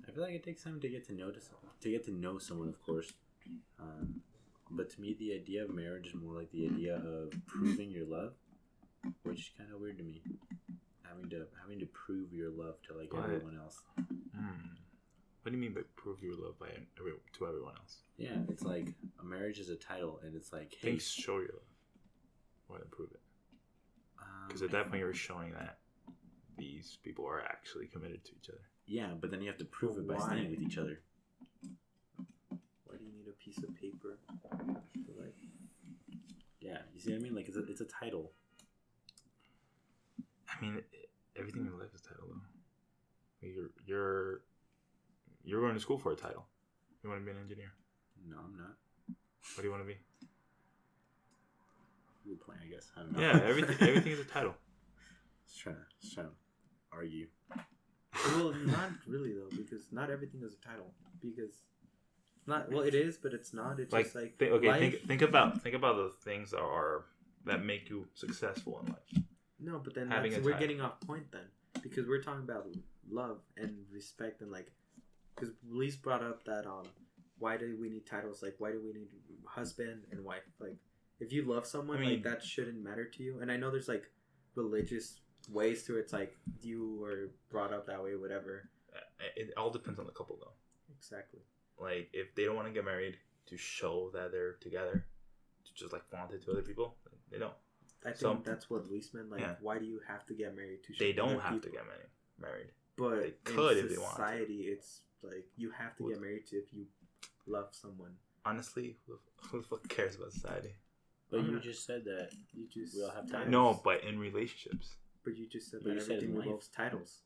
I feel like it takes time to get to know someone, of course. But to me, the idea of marriage is more like the idea of proving your love, which is kind of weird to me. Having to prove your love to, like, everyone else. What do you mean by prove your love to everyone else? Yeah, it's like a marriage is a title, and it's like, hey, Things show your love more than prove it. Because at that point, you're showing that these people are actually committed to each other. yeah, but then you have to prove it by Why? staying with each other. Why do you need a piece of paper to, like? Yeah, you see what I mean? Like, it's a title. I mean, everything in life is a title, though. You're going to school for a title. You want to be an engineer. No, I'm not. What do you want to be? Good plan, I guess. I don't know. Yeah, everything is a title. Just trying to argue. Well, not really though, because not everything is a title. Because it's not. Well, it is, but it's not. It's just like life. Think about the things that make you successful in life. No, but then Having a we're title. getting off point then, because we're talking about love and respect and, like, because Luis brought up that why do we need titles? Like, why do we need husband and wife? Like, if you love someone, I mean- like, that shouldn't matter to you. And I know there's, like, religious ways to it. It's like you were brought up that way, whatever. It all depends on the couple, though. Exactly. Like, if they don't want to get married to show that they're together, to just, like, flaunt it to other people, they don't. I think Some- that's what Luis meant. Like, Yeah. why do you have to get married to show They don't other have to people? get married. But They could in if they want to. society, it's like you have to Well, get married to if you love someone. Honestly, who the fuck cares about society? But I'm you not- just said that You just we all have titles. time. No, but in relationships. But you just said But that you said everything in life. involves titles.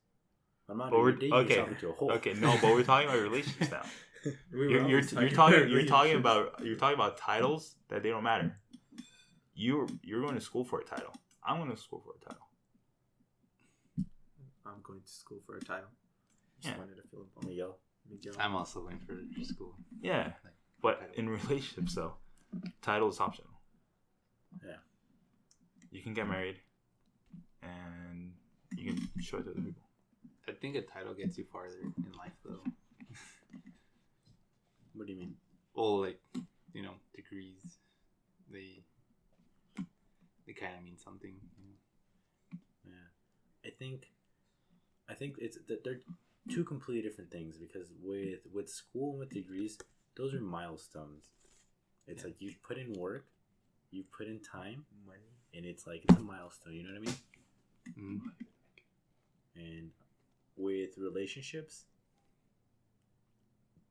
I'm not But we're- digging okay. yourself into a hole. Okay, no, but we're talking about relationships now. We were You're always talking relationships. about titles that they don't matter. You're going to school for a title. I'm going to school for a title. I'm going to school for a title. Just Yeah. wanted to feel involved. Miguel. Miguel. I'm also going for school. Yeah, Like, but title. in relationships, though, title is optional. Yeah. You can get married, and you can show it to other people. I think a title gets you farther in life, though. What do you mean? Well, like, degrees, they kind of mean something. Yeah, I think it's that they're two completely different things, because with school and with degrees, those are milestones. It's like you've put in work, you've put in time, Money. and it's like it's a milestone. You know what I mean? Mm-hmm. And with relationships,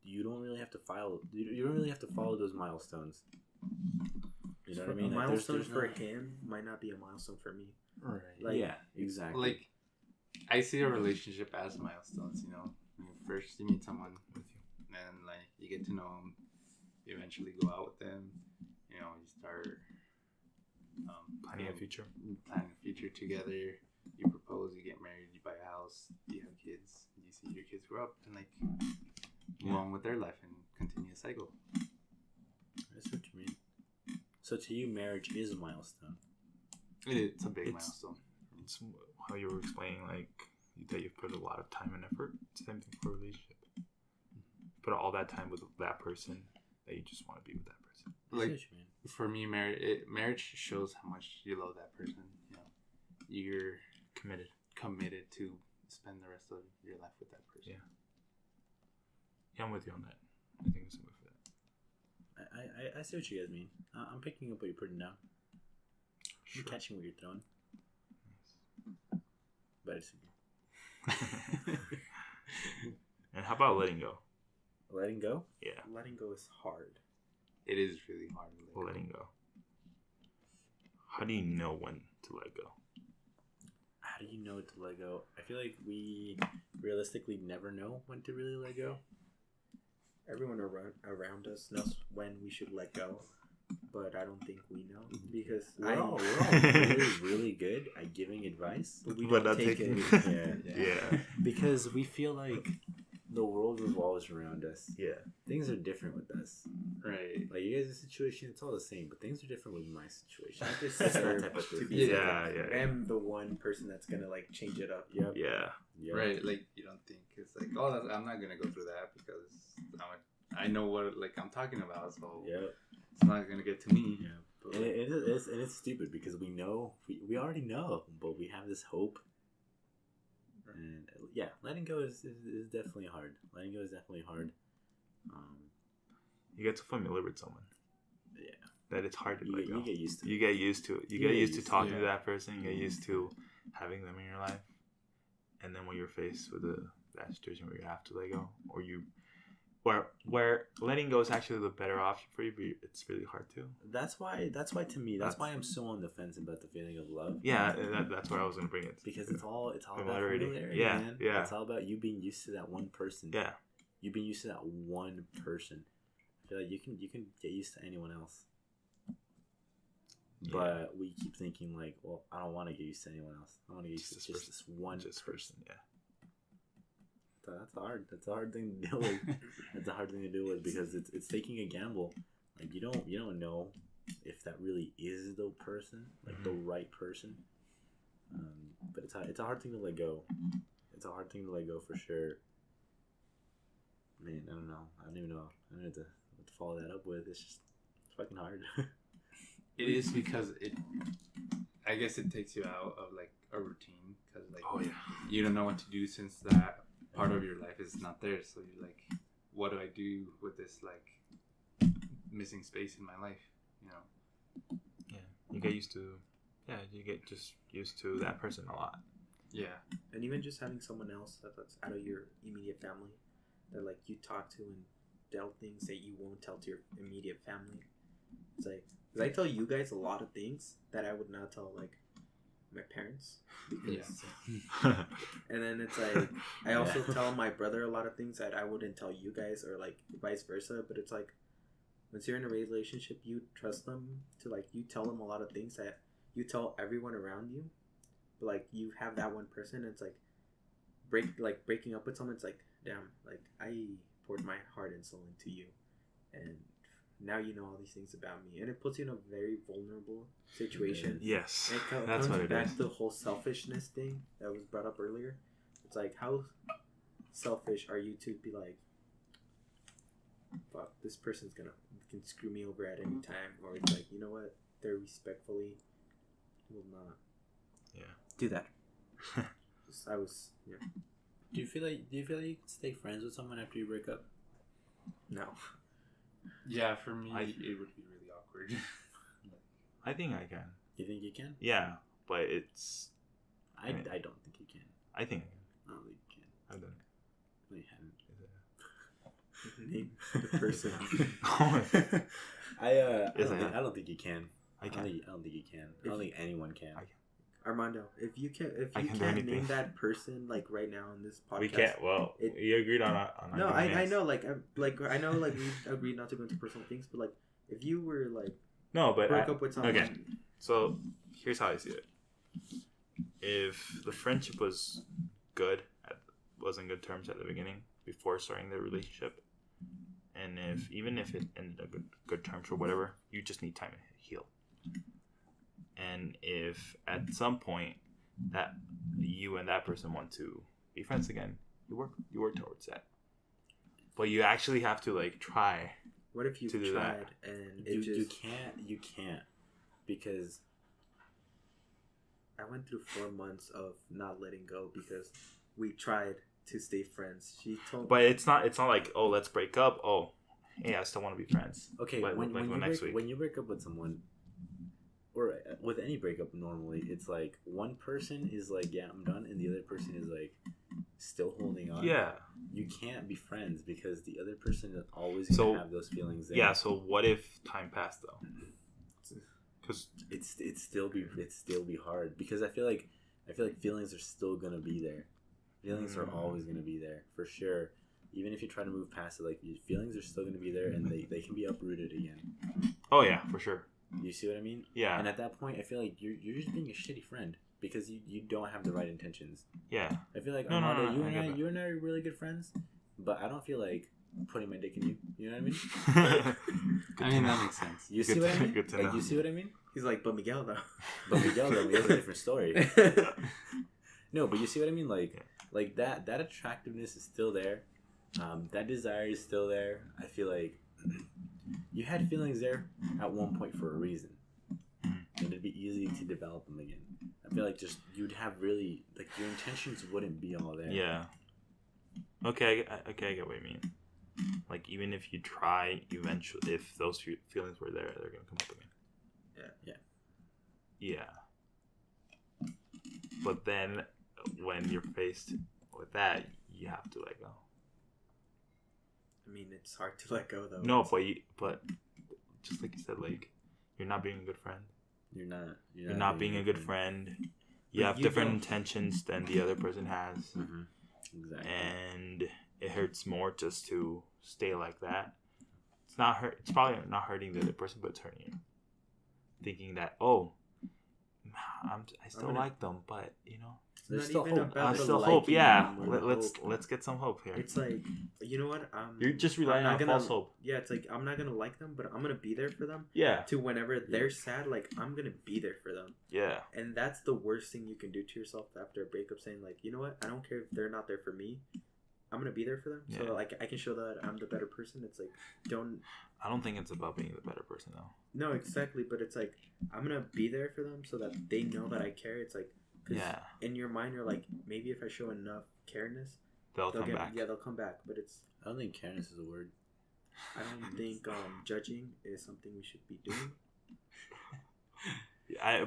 you don't really have to you don't really have to follow those milestones. You know what I mean? A Like, milestone there's for no- him might not be a milestone for me. Right. Like, yeah, exactly. Like, I see a relationship as milestones, First, you meet someone with you, and, like, you get to know them. You eventually go out with them. You start Planning a future. planning a future together. You propose, you get married, you buy a house, you have kids, you see your kids grow up and, like, move on with their life and continue a cycle. That's what you mean. So to you, marriage is a milestone. It's a big It's- milestone. It's how you were explaining, like, that you've put a lot of time and effort. Same thing for a relationship. Put all that time with that person that you just want to be with that person. I see Like, what you mean. for me, marriage shows how much you love that person. You're committed to spend the rest of your life with that person. Yeah. Yeah, I'm with you on that. I think it's a move for that. I see what you guys mean. I'm picking up what you're putting down. I'm catching what you're throwing. But it's And how about letting go? letting go. Yeah, Letting go is hard. It is really hard to let go. letting go. How do you know when to let go? How do you know to let go? I feel like we realistically never know when to really let go. Everyone around us knows when we should let go, but I don't think we know because We're all really good at giving advice, but we But don't not take taking- it. Yeah. because we feel like the world revolves around us. Yeah. Things are different with us. Right. Like you guys' situation, it's all the same, but things are different with my situation. I just That's that deserve type of to thing. be Yeah, second. yeah. I am the one person that's gonna like change it up. Yep. Yeah. Yep. Right. Like you don't think it's like, oh, I'm not gonna go through that because I know what like I'm talking about, so Yep. it's not gonna get to me. Yeah. But, And it's stupid because we know we already know, but we have this hope. And yeah, letting go is definitely hard. Letting go is definitely hard. You get so familiar with someone Yeah, that it's hard to you let go. get used to it. You get used to it. You You get get used to used to talking it. to that person. You get used to having them in your life. And then when you're faced with that situation where you have to let go, or where letting go is actually the better option for you, but it's really hard to. That's why to me that's why I'm so on the fence about the feeling of love. Yeah, that's where I was gonna bring it. Because it's all about Familiarity. familiarity, Yeah, man. yeah. It's all about you being used to that one person. Yeah, You being used to that one person. I feel like you can get used to anyone else. Yeah. But we keep thinking like, well, I don't want to get used to anyone else. I want to get used Just to this just this one just person. person. Yeah. So that's a hard thing to deal with. That's a hard thing to deal with because it's taking a gamble. Like you don't know if that really is the person, like the right person. But it's a hard thing to let go. It's a hard thing to let go for sure. Man, I don't know. I don't even know. I don't know what to follow that up with. It's fucking hard. it is because I guess it takes you out of like a routine because like Oh yeah. you don't know what to do since that part of your life is not there. So you're like, what do I do with this like missing space in my life? You know? Yeah. You get used to. Yeah, you get just used to that person a lot. Yeah. And even just having someone else that's out of your immediate family that like you talk to and tell things that you won't tell to your immediate family. It's like, because I tell you guys a lot of things that I would not tell like my parents. Because, and then it's like I also tell my brother a lot of things that I wouldn't tell you guys, or like vice versa. But it's like once you're in a relationship, you trust them to like you tell them a lot of things that you tell everyone around you. But like you have that one person, it's like breaking up with someone. It's like, damn, like I poured my heart and soul into you, and now you know all these things about me, and it puts you in a very vulnerable situation. Yes, And it that's comes what it back is. to the whole selfishness thing that was brought up earlier. It's like, how selfish are you to be like, fuck, this person's can screw me over at any time, or it's like, you know what, they're respectfully will not do that. I was Do you feel like you can stay friends with someone after you break up? no. Yeah, for me, I- it would be really awkward. I think I can. You think you can? Yeah, but it's. I don't think you can. I think I don't think you can. I've done No, you haven't. Name the person. it. I don't think you can. I I can. don't think you can. I don't think anyone can. Armando, if you I can't can do anything. name that person like right now in this podcast, We can't. Well, It- we agreed on. No, our I names. know, like I know, like we agreed not to go into personal things, but like if you were like No, but broke up with someone, okay. So here's how I see it. If the friendship was good, was in good terms at the beginning before starting the relationship, and even if it ended up good terms or whatever, you just need time to heal. And if at some point that you and that person want to be friends again, you work towards that. But you actually have to like try. what if you to do tried that. and it You just you can't because I went through 4 months of not letting go because we tried to stay friends. She told But it's not like, oh, let's break up. Oh, hey, I still want to be friends. Okay, Like, when you next week. when you break up with someone, or with any breakup, normally it's like one person is like, yeah, I'm done, and the other person is like still holding on. Yeah. You can't be friends because the other person is always So- gonna have those feelings there. Yeah. So what if time passed though? Because It'd still be hard because I feel like feelings are still gonna be there. Feelings are always gonna be there for sure. Even if you try to move past it, like your feelings are still gonna be there, and they can be uprooted again. oh yeah, for sure. You see what I mean? Yeah. And at that point, I feel like you're just being a shitty friend because you don't have the right intentions. Yeah. I feel like No, Armando, I get that. you and I are really good friends, but I don't feel like putting my dick in you. You know what I mean? I mean, that makes sense. You see Good what to- I mean? good to Like know. you see what I mean? He's like, but Miguel though. But Miguel, though, Miguel's a different story. No, but you see what I mean? Like that attractiveness is still there. That desire is still there. I feel like you had feelings there at one point for a reason, and it'd be easy to develop them again. I feel like just you'd have really like your intentions wouldn't be all there. Yeah. Okay, I get what you mean. Like, even if you try, eventually, if those feelings were there, they're gonna come up again. Yeah. But then, when you're faced with that, you have to let go. I mean, it's hard to let go though. No, but just like you said, like, you're not being a good friend. You're not. You're not being a good friend. You But have you different don't- intentions than the other person has. Mm-hmm. Exactly. And it hurts more just to stay like that. It's not hurt. It's probably not hurting the other person, but it's hurting you. Thinking that, oh, I still gonna- like them, but you know, It's There's not still even hope. about I the still liking hope. Yeah, them or the let's hope. get some hope here. It's like, you know what? You're just relying I'm on not false gonna- hope. Yeah, it's like I'm not gonna like them, but I'm gonna be there for them. Yeah, To whenever they're sad, like I'm gonna be there for them. yeah, And that's the worst thing you can do to yourself after a breakup. Saying like, you know what? I don't care if they're not there for me. I'm gonna be there for them. Yeah. So like I can show that I'm the better person. It's like don't. I don't think it's about being the better person though. No, exactly. But it's like I'm gonna be there for them so that they know that I care. It's like, 'cause Yeah, in your mind you're like, maybe if I show enough careness, they'll they'll come back. Yeah, they'll come back. But it's I don't think careness is a word. I don't think judging is something we should be doing.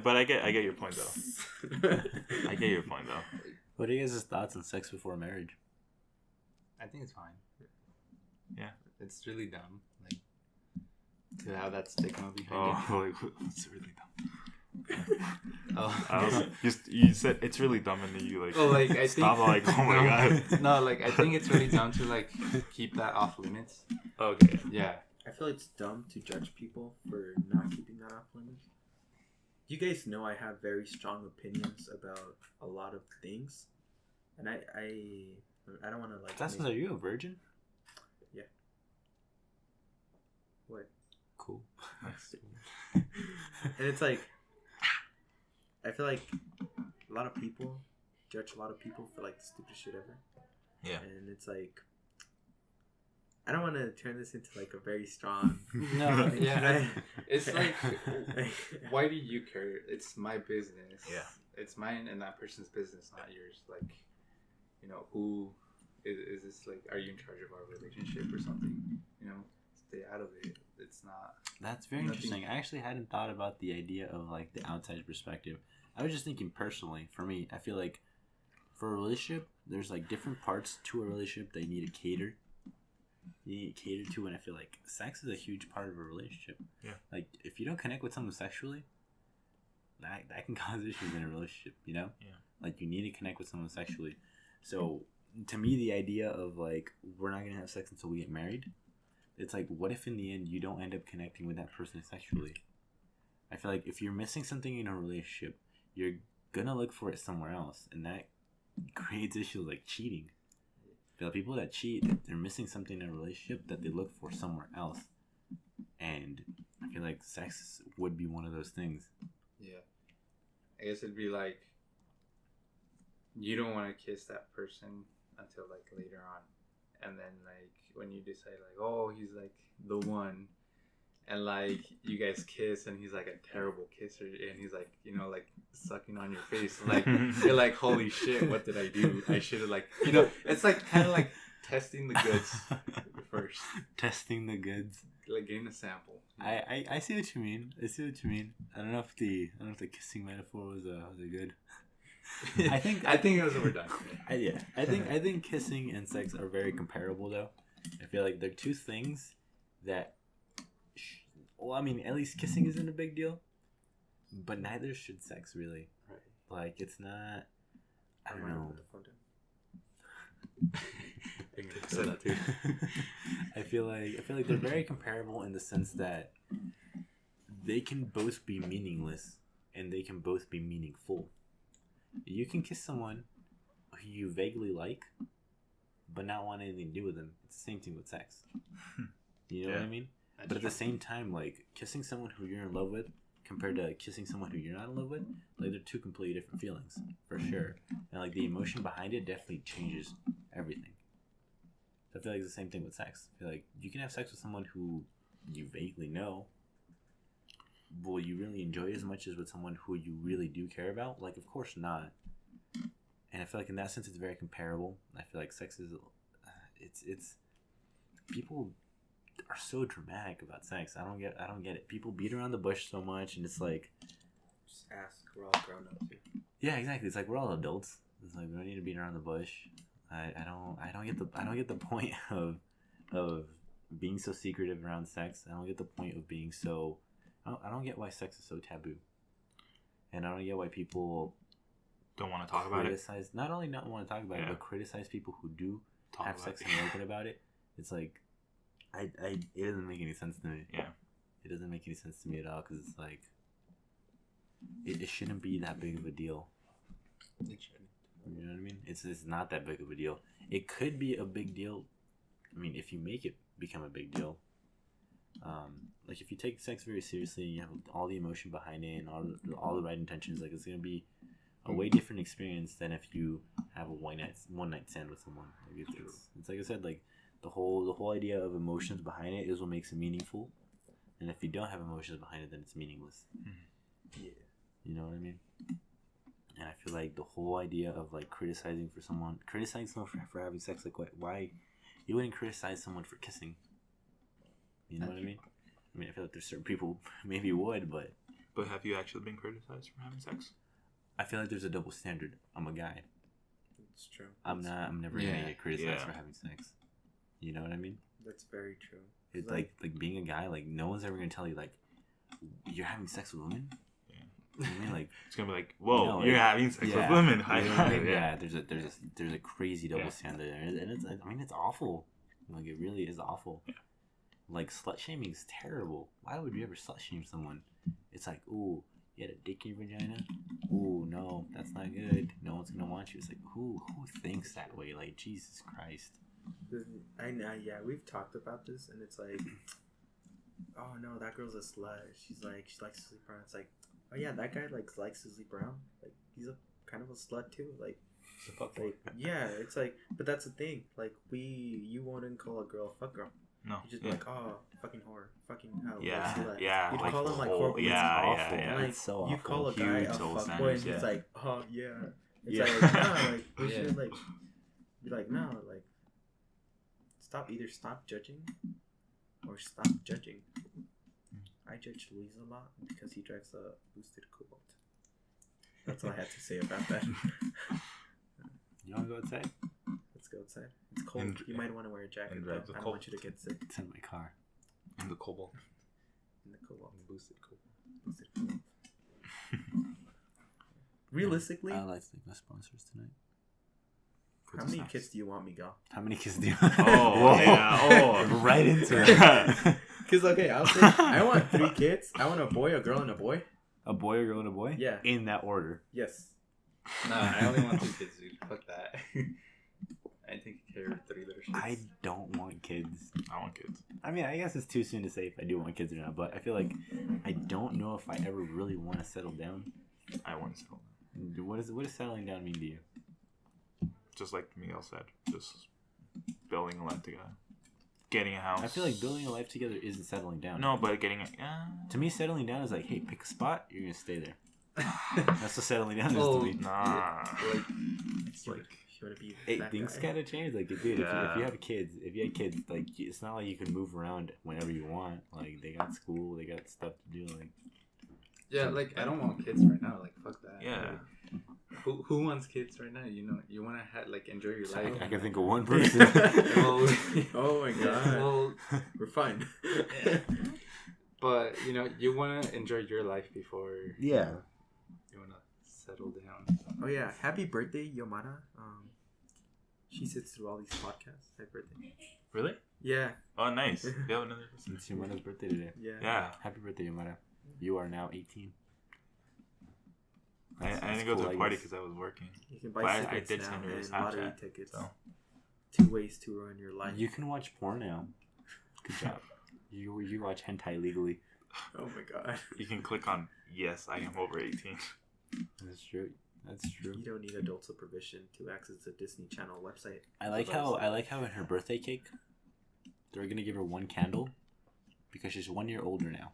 But I get your point though. I get your point though. What are you guys' thoughts on sex before marriage? I think it's fine. Yeah. It's really dumb. Like, to have that stigma behind Oh, like, it's really dumb. it. Oh, I was, you said it's really dumb, and then you like, Oh, like, I stop. think- Like, oh my god. No, like, I think it's really dumb to, like, keep that off limits. Okay. Yeah. I feel it's dumb to judge people for not keeping that off limits. You guys know I have very strong opinions about a lot of things, and I don't want to like. That's make- are you a virgin? Yeah. What? Cool. And it's like, I feel like a lot of people judge a lot of people for like the stupidest shit ever. Yeah. And it's like, I don't want to turn this into like a very strong. No, yeah. It's like, why do you care? It's my business. Yeah. It's mine and that person's business, not yours. Like, you know, who is this? Like, are you in charge of our relationship or something? You know, stay out of it. It's not. That's very Nothing- interesting. I actually hadn't thought about the idea of like the outside perspective. I was just thinking personally, for me, I feel like for a relationship, there's like different parts to a relationship that you need to cater. You need to cater to, and I feel like sex is a huge part of a relationship. Yeah. Like if you don't connect with someone sexually, that can cause issues in a relationship, you know? Yeah. Like you need to connect with someone sexually. So to me the idea of like we're not gonna have sex until we get married, it's like what if in the end you don't end up connecting with that person sexually? I feel like if you're missing something in a relationship, you're gonna look for it somewhere else, and that creates issues like cheating. The people that cheat, they're missing something in a relationship that they look for somewhere else, and I feel like sex would be one of those things. Yeah. I guess it'd be like, you don't want to kiss that person until like later on, and then like when you decide like, oh, he's like the one, and like you guys kiss and he's like a terrible kisser and he's like, you know, like sucking on your face, like you're like, holy shit, what did I do? I should have like, you know, it's like kind of like testing the goods first. Testing the goods. Like getting a sample. I see what you mean. I see what you mean. I don't know if the kissing metaphor was a good. I think it was overdone. I think kissing and sex are very comparable though. I feel like they're two things that. Well, I mean, at least kissing isn't a big deal, but neither should sex really. Right. Like it's not. I don't know. Said that too. I feel like they're very comparable in the sense that they can both be meaningless and they can both be meaningful. You can kiss someone who you vaguely like, but not want anything to do with them. It's the same thing with sex. You know what I mean? That's but at true. the same time, like kissing someone who you're in love with compared to kissing someone who you're not in love with, like they're two completely different feelings for sure. And like the emotion behind it definitely changes everything. So I feel like it's the same thing with sex. I feel like you can have sex with someone who you vaguely know. Will you really enjoy it as much as with someone who you really do care about? Like, of course not. And I feel like in that sense, it's very comparable. I feel like sex is, it's people are so dramatic about sex. I don't get it. People beat around the bush so much, and it's like, Just ask. We're all grown up too. yeah, exactly. It's like we're all adults. It's like we don't need to beat around the bush. I don't get the point of being so secretive around sex. I don't get the point of being so. I don't get why sex is so taboo, and I don't get why people Don't want to talk about it. criticize. Not only not want to talk about it, Yeah. but criticize people who do Talk have about sex it. and are open about it. It's like, it doesn't make any sense to me. Yeah. It doesn't make any sense to me at all because it's like, it shouldn't be that big of a deal. It shouldn't. You know what I mean? It's not that big of a deal. It could be a big deal. I mean, if you make it become a big deal. Like if you take sex very seriously and you have all the emotion behind it and all the right intentions, like it's gonna be a way different experience than if you have a one night stand with someone. Like it's like I said, like the whole idea of emotions behind it is what makes it meaningful. And if you don't have emotions behind it, then it's meaningless. Yeah. You know what I mean? And I feel like the whole idea of like criticizing someone for having sex, like why you wouldn't criticize someone for kissing? You know what I mean? I mean, I feel like there's certain people maybe would, but But have you actually been criticized for having sex? I feel like there's a double standard. I'm a guy. It's true. I'm never Yeah. gonna get criticized Yeah. for having sex. You know what I mean? That's very true. It's like being a guy, like no one's ever gonna tell you like you're having sex with women. Yeah. You know what I mean? Like It's gonna be like, whoa, No, you're like, having sex yeah. with women. You know what I mean? Yeah. Yeah, there's a crazy double Yeah. standard there, and it's awful. Like it really is awful. Yeah. Like slut shaming is terrible. Why would you ever slut shame someone? It's like, ooh, you had a dick in your vagina. Ooh, no, that's not good. No one's gonna want you. It's like, who thinks that way? Like Jesus Christ. I know. Yeah, we've talked about this, and it's like, oh no, that girl's a slut. She likes to sleep around. It's like, oh yeah, that guy likes to sleep around. Like he's a kind of a slut too. Like yeah, it's like, but that's the thing. Like you wouldn't call a girl a fuck girl. No. You just be like, oh, fucking whore, fucking hell. Yeah, slut. yeah. You'd like call him like whole- horrible. yeah, It's yeah, awful. yeah. Like It's so you awful. call a guy Huge a double fuckboy, standards, and he's yeah. like, oh yeah. It's Yeah. like, no, like we Yeah. should like be like, no, like stop judging or stop judging. I judge Luis a lot because he drives a boosted Cobalt. That's all I had to say about that. You wanna go outside? Let's go outside. It's cold. And- you might want to wear a jacket. and Though. drives a I don't Colt. want you to get sick It's in my car. And the cobalt. in the Cobalt. Boosted cobalt. Boosted Cobalt. Realistically, I like to thank my sponsors tonight. how many kids do you want, Miguel? How many kids do you? Oh, yeah. Oh. right into it. Because okay, I'll say I want 3 kids. I want a boy, a girl, and a boy. A boy, a girl, and a boy. Yeah. In that order. Yes. Nah, I only want 2 kids, dude. Fuck that. I take care of 3 little shits. I don't want kids. I want kids. I mean, I guess it's too soon to say if I do want kids or not, but I feel like I don't know if I ever really want to settle down. I want to settle down. What does settling down mean to you? Just like Miguel said, just building a life together. Getting a house. I feel like building a life together isn't settling down. No, but getting a... To me, settling down is like, hey, pick a spot, you're going to stay there. That's what settling down is to me. Nah. Like, It's like... You want to be Hey, that things guy? kind of change. Like, dude, if you Yeah. have kids, like, it's not like you can move around whenever you want. Like, they got school, they got stuff to do. Like, Yeah, like I don't want kids right now. Like fuck that. Yeah. Like, who wants kids right now? You know, you want to like enjoy your life. I can think of one person. Well, Oh my god. well, We're fine. but you know, you want to enjoy your life before Yeah. you want to settle down. Oh yeah, happy birthday, Yomara. She sits through all these podcasts. Happy birthday. Really? Yeah, Oh, nice. You have another person. It's Yomara's birthday today. yeah. Yeah. Happy birthday, Yomara. You are now 18. I That's didn't go cool, to the I party guess. because I was working. You can But buy I tickets did now send her a and Snapchat, lottery tickets. so. 2 ways to ruin your life. You can watch porn now. Good job. You watch hentai legally. Oh my god. You can click on yes, I am over 18. That's true. That's true. You don't need adult supervision to access the Disney Channel website. I like how in her birthday cake, they're gonna give her one candle because she's 1 year older now,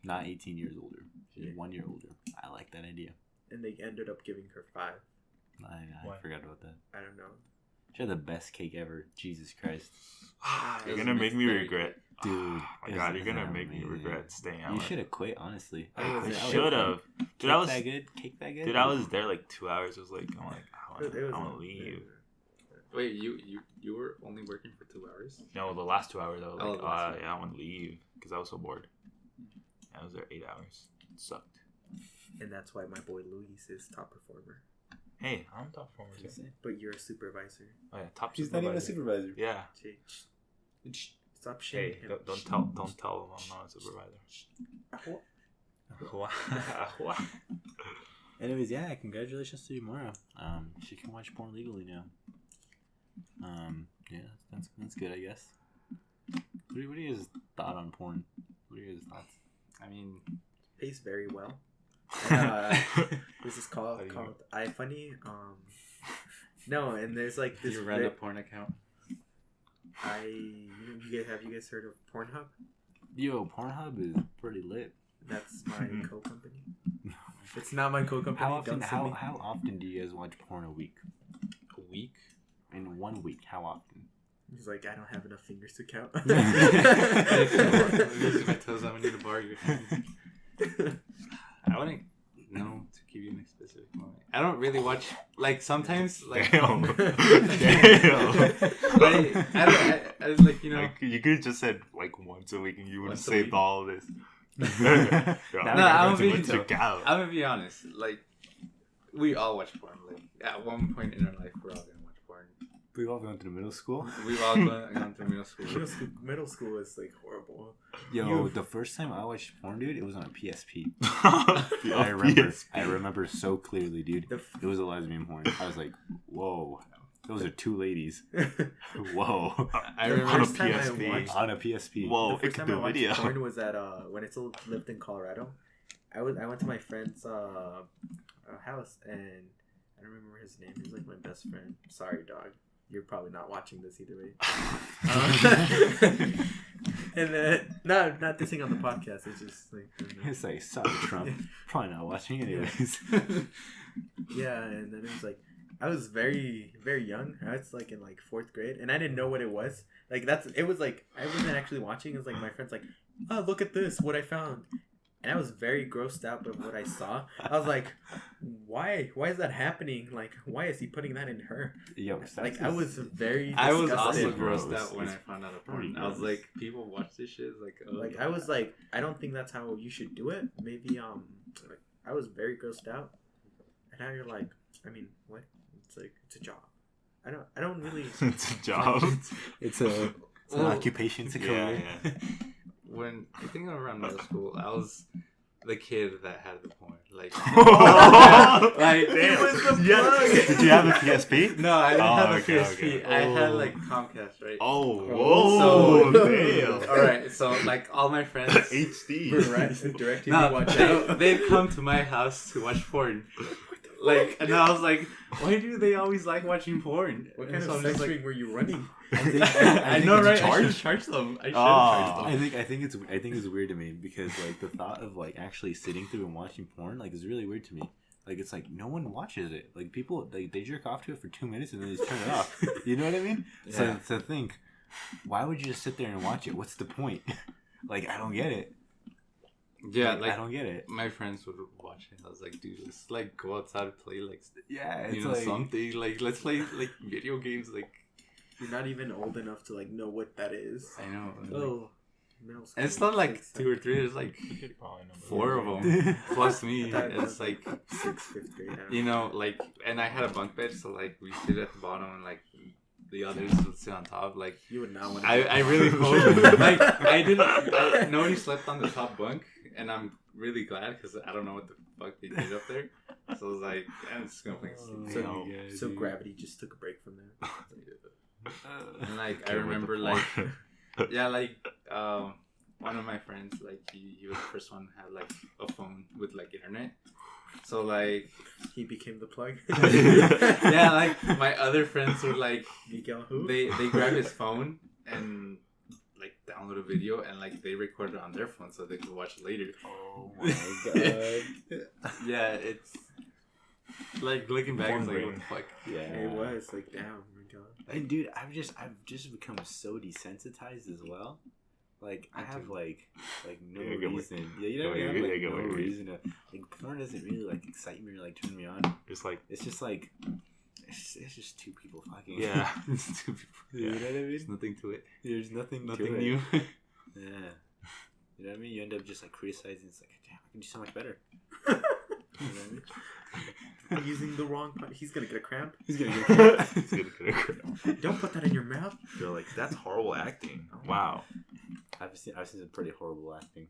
not 18 years older. She's Yeah. 1 year older. I like that idea. And they ended up giving her 5. I Why? forgot about that. I don't know. She had the best cake ever. Jesus Christ, You're It gonna was make me very regret. dude! Oh my it god, was you're gonna make me amazing. regret staying out. You should have quit, honestly. I I was- should have. Dude, Cake I was. that good. Cake that good. Dude, I was there like 2 hours. I was like, I'm like, I It was- want to leave. Wait, you were only working for 2 hours? No, the last 2 hours, I was Oh, like, the last 2 yeah, I want to leave because I was so bored. I was there 8 hours. It sucked. And that's why my boy Luis is top performer. Hey, I'm top performer too. But you're a supervisor. Oh yeah, top She's not even a supervisor. supervisor. Yeah. Stop shaming Hey, him. don't tell him I'm not a supervisor. Anyways, yeah, congratulations to Yomara. She can watch porn legally now. Yeah, that's good, I guess. What are you guys' thought on porn? What are your guys' thoughts? I mean, Pays very well. This is How called do you- iFunny. No, and there's like this. you run a porn account. You guys heard of Pornhub? Yo, Pornhub is pretty lit. That's my co-company. It's not my co-company. How Don't often? sue me. How often do you guys watch porn a week? A week? In 1 week, how often? He's like, I don't have enough fingers to count. Using my toes, I'm gonna need to borrow your hands. I wouldn't know to give you an specific moment. I don't really watch, like, sometimes, like, Damn. but Damn. I like, you know, Like, you could have just said like once a week and you would have Once a saved week? all of this. Now I'm to being- check out. I'm gonna be honest, like, we all watch porn. Like, at one point in our life, we're all gonna watch porn. We've all gone through middle school. We've all gone through middle school. Middle school is like horrible. Yo, the first time I watched porn, dude, it was on a PSP. The I remember. PSP. I remember so clearly, dude. The It was a lesbian porn. I was like, whoa, those are two ladies. Whoa, I The remember on a first time I PSP. watched- on a PSP. Whoa, the it first could time I do watched video. porn was at when I still lived in Colorado. I went to my friend's house and I don't remember his name. He's like my best friend. Sorry, dog. You're probably not watching this either way. And then not this thing on the podcast. It's just like I don't know. It's like, sorry, Trump. Probably not watching anyways. Yeah, and then it was like I was very very young. I was like in like 4th grade, and I didn't know what it was. Like it was like I wasn't actually watching. It was like my friends like, oh, look at this, what I found. And I was very grossed out by what I saw. I was like, why is that happening? Like, why is he putting that in her? Yo, Like, I was very I was also disgusted. gross. grossed out when I It's found out of pretty porn. I was gross. like, people watch this shit. It's like, oh, Like, I was like, I don't think that's how you should do it. Maybe, like, I was very grossed out. And now you're like, I mean, what? It's like, it's a job. I don't really. It's a job. It's an Well, occupation. It's a yeah, career. yeah. when I think around middle school, I was the kid that had the porn. Like, Like, It was the yeah. plug. Did you have a PSP? no, I didn't Oh, have a okay, PSP. okay. I had Oh. like Comcast, right? Oh, So- whoa, damn. All right, so like all my friends, HD. Direct TV, no, watch out. they'd come to my house to watch porn. Like, and I was like, why do they always like watching porn? What And kind so of I'm sex just like, ring were you running? I know, right? Did you I charge? should charge them. I should Ah. charge them. I think it's weird to me because like the thought of like actually sitting through and watching porn like is really weird to me. Like, it's like no one watches it. Like, people they jerk off to it for 2 minutes and then just turn it off. You know what I mean? Yeah. So think, why would you just sit there and watch it? What's the point? Like, I don't get it. Yeah, I don't get it. my friends would watch it. I was like, dude, let's like go outside and play like Yeah, it's you know like something. Like let's play like video games. Like You're not even old enough to like know what that is. I know. Oh, middle school. And it's not like 2 or 3. There's like You could probably know 4 of them plus I me. thought it was It's like 6th, 5th grade. I don't you know. know like, and I had a bunk bed, so like we sit at the bottom and like the others would sit on top. Like You would not want. I really hope like I didn't. Nobody slept on the top bunk, and I'm really glad because I don't know what the fuck they did up there. So I was like, I'm just gonna play sleep. So, Oh, yeah, so dude. gravity just took a break from there. And like I remember like yeah like one of my friends like he was the first one to have like a phone with like internet. So like He became the plug. yeah like my other friends would like Miguel who? they grab his phone and like download a video and like they record it on their phone so they could watch it later. Oh my god. Yeah, it's like looking back, it's like what the fuck. Yeah. It was like damn, Miguel. And dude, I've just become so desensitized as well. Like I Me have too. like no Yeah, good reason. Yeah, you know, Yeah, I have yeah, like yeah, no good way. reason to like porn doesn't really like excite me or like turn me on. Just like It's just like it's just two people fucking. yeah. It's two people. You know what I mean? There's nothing to it. There's nothing to Nothing it. new. Yeah. You know what I mean? You end up just like criticizing. It's like, damn, I can do so much better. You know what I mean? Using the wrong part. He's gonna get a cramp. He's gonna get It's gonna get a- Don't put that in your mouth. They're like, that's horrible acting. Wow. I've seen some pretty horrible acting.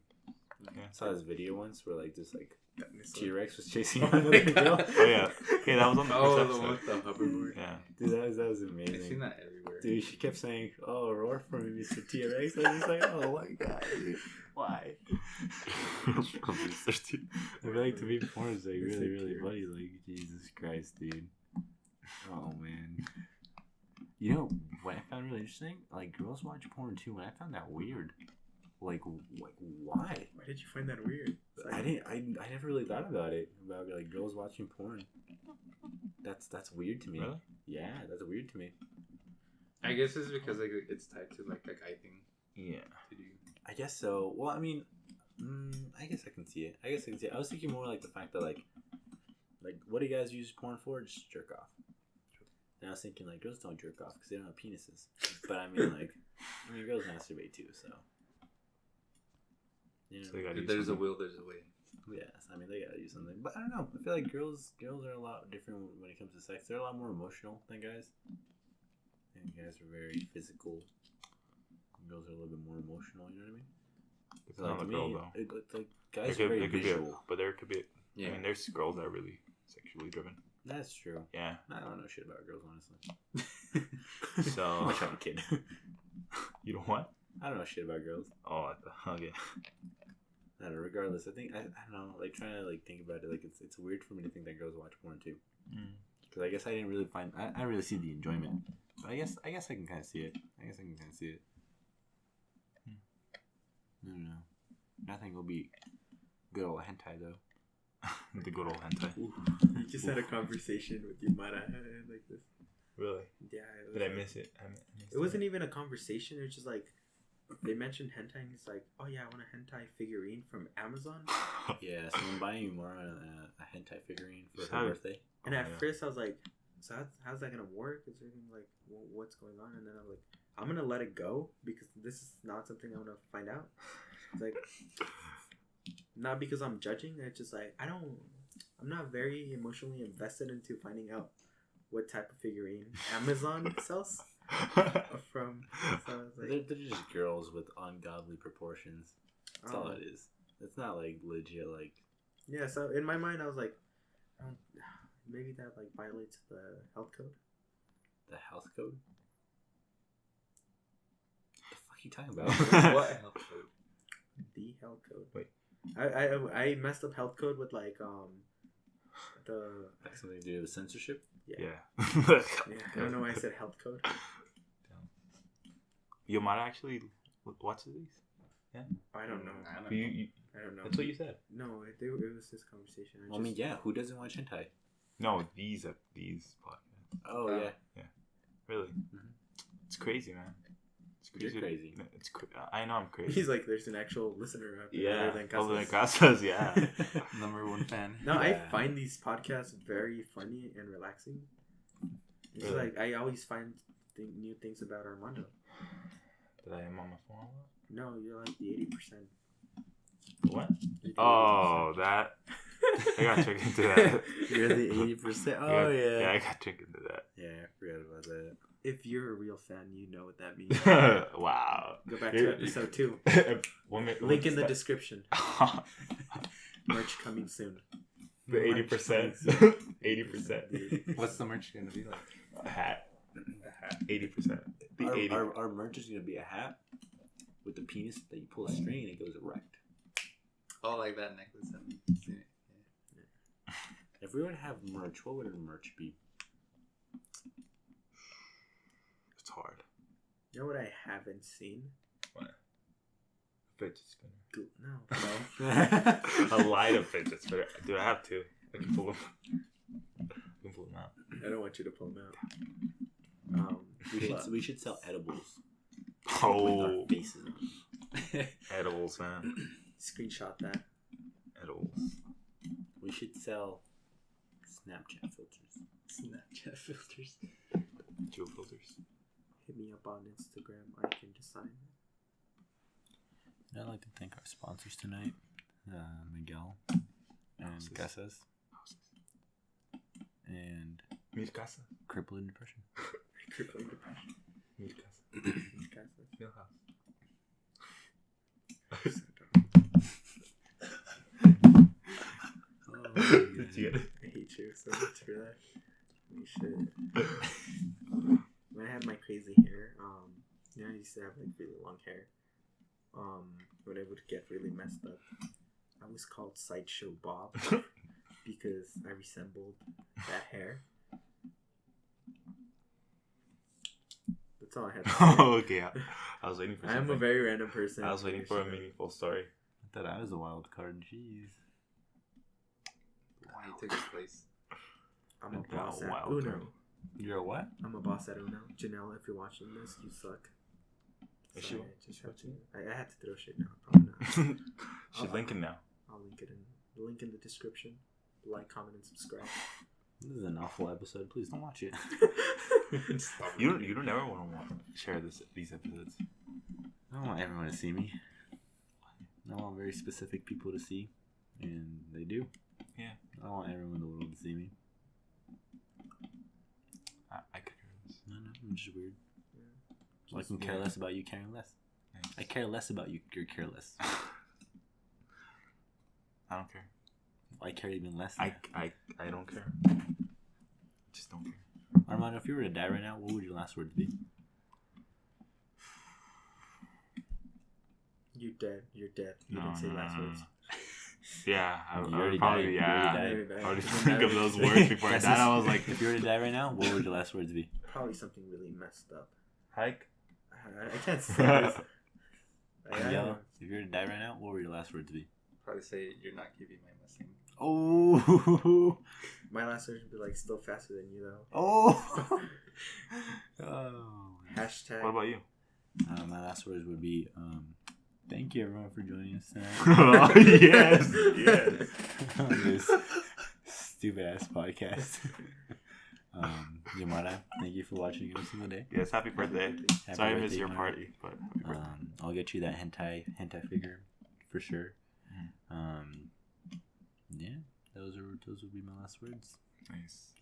Okay. I saw this video once where like this like T-Rex. T-Rex was chasing Oh another my girl. God. Oh yeah. Okay, that was on the Oh, first the one episode. with the hoverboard. Yeah. Dude, that was I've amazing. seen that everywhere. Dude, she kept saying, "Oh, roar for me, Mr. T-Rex." I was just like, "Oh my god, dude. Why?" Thirsty. I feel like to me, porn is like It's really, like really pure. funny. Like Jesus Christ, dude. Oh man. You know what I found really interesting? Like girls watch porn too, and I found that weird. Like why? Why did you find that weird? It's like- I never really thought about it. About like girls watching porn. That's weird to me. Really? Yeah, that's weird to me. I guess it's because like it's tied to like a guy thing Yeah. to do. I guess so. Well, I mean, I guess I can see it. I was thinking more like the fact that like what do you guys use porn for? Just jerk off. And I was thinking like girls don't jerk off because they don't have penises. But I mean girls masturbate too. So you know, So they gotta If use there's a something. will, there's a way. yes. I mean they gotta do something. But I don't know. I feel like girls are a lot different when it comes to sex. They're a lot more emotional than guys. And guys are very physical. Girls are a little bit more emotional. You know what I mean? Depends on the to girl me, though. like There guys could, are very there could be visual. but there could be. Yeah. I mean, there's girls that are really sexually driven. That's true. Yeah. I don't know shit about girls, honestly. So I'm trying to kid. you don't want? I don't know shit about girls. Oh, okay. I don't know, regardless, I think I don't know. Like trying to like think about it, like it's weird for me to think that girls watch porn too. Because I guess I didn't really find I didn't really see the enjoyment. But I guess I can kind of see it. I can kind of see it. I don't know. Nothing will be good old hentai though. The good old hentai. You just had a conversation with Yumara like this. Really? Yeah. Did I miss it? I missed It wasn't even a conversation. It was just like they mentioned hentai, and he's like, "Oh yeah, I want a hentai figurine from Amazon." Yeah, so I'm buying you more a hentai figurine for Just her have- birthday. And Oh, at yeah. first I was like, "So how's that gonna work? Is there gonna like what's going on?" And then I was like, "I'm gonna let it go because this is not something I want to find out." It's like not because I'm judging. It's just like I'm not very emotionally invested into finding out what type of figurine Amazon sells from. So I was like, They're just girls with ungodly proportions. That's all oh. it is. It's not like legit like Yeah, so in my mind, I was like, maybe that like violates the health code. the health code. What the fuck are you talking about? What health code? The health code. Wait. I messed up health code with like the Like something to do with censorship? Yeah. yeah. I don't know why I said health code. You might actually watch these. I don't know. I don't You, I don't know. that's what you said. No, it was this conversation. I mean, yeah. Who doesn't watch hentai? No, these podcasts. Oh Oh. yeah. Really, Mhm. it's crazy, man. It's You're crazy. It's I know I'm crazy. He's like, there's an actual listener out there Yeah, other than other than Casas. Casas, yeah. Number one fan. No, I Yeah. find these podcasts very funny and relaxing. It's Really? like I always find new things about Armando. That I am on my phone. a lot? No, you're like the 80%. What? You're the Oh, that. I got tricked into that. You're the 80%. Oh Yeah, yeah. I got tricked into that. Yeah, I forgot about that. If you're a real fan, you know what that means. Wow. Go back to episode 2. Link in the description. Merch coming soon. The 80%. 80%. What's the merch gonna be like? A hat. A hat. 80%. The Our, 80. our merch is gonna be a hat with the penis that you pull a string and it goes erect. Oh, like that necklace. If we were to have merch, what would our merch be? It's hard. You know what I haven't seen? Fidget spinner. No. A line of fidget spinner. Do I have to? I can pull them. I can pull them out. I don't want you to pull them out. We should sell edibles with Oh, our faces on. edibles, man. Screenshot that. Edibles. We should sell Snapchat filters. Snapchat filters. Jewel filters. Hit me up on Instagram. I can design. I'd like to thank our sponsors tonight, Miguel and Houses. Casas and Mil casa. Crippled Depression. Crippling depression. Mil casa. Mil house. Did you get it? I hate you so much for that. Holy shit. When I had my crazy hair, I used to have like really long hair. When I would get really messed up, I was called Sideshow Bob because I resembled that hair. That's all I had to say. Oh, okay. I was waiting for I am a something. very random person. I was waiting for a meaningful story. I thought I was a wild card. Jeez. Why you took his place? I'm a Not boss a at wild Uno. card. You're a what? I'm a boss at Uno. Janelle, if you're watching this, you suck. Is Sorry, she- I just had to. I had to throw shit now. Probably not. She's linking now. I'll link it in the link in the description. Like, comment, and subscribe. This is an awful episode. Please don't watch it. You don't ever want to share these episodes. I don't want everyone to see me. I want very specific people to see, and they do. Yeah. I don't want everyone in the world to see me. I could hear this. No, I'm just weird. Yeah. I can care less about you caring less. Nice. I care less about you. You're careless. I don't care. I care even less. I don't care. Just don't care. Armando, if you were to die right now, what would your last words be? You're dead. You're dead. You No, didn't say last no, no, words. no. Yeah, I You would already probably, died. You yeah. already died. I already think of those words before I That's died. just- I was like, if you were to die right now, what would your last words be? Probably something really messed up. hike. I can't say this. I Miguel, don't know. if you were to die right now, what would your last words be? Probably say you're not keeping my Mustang. Oh, My last words would be like still faster than you though. oh, oh. Hashtag. What about you? My last words would be, thank you everyone for joining us tonight Oh, yes, yes. on this stupid ass podcast. Yamada, thank you for watching every single day. Yes, happy birthday. Happy Sorry I birthday, missed your Yamada. party, but happy birthday. I'll get you that hentai figure for sure. Yeah, those would be my last words. Nice.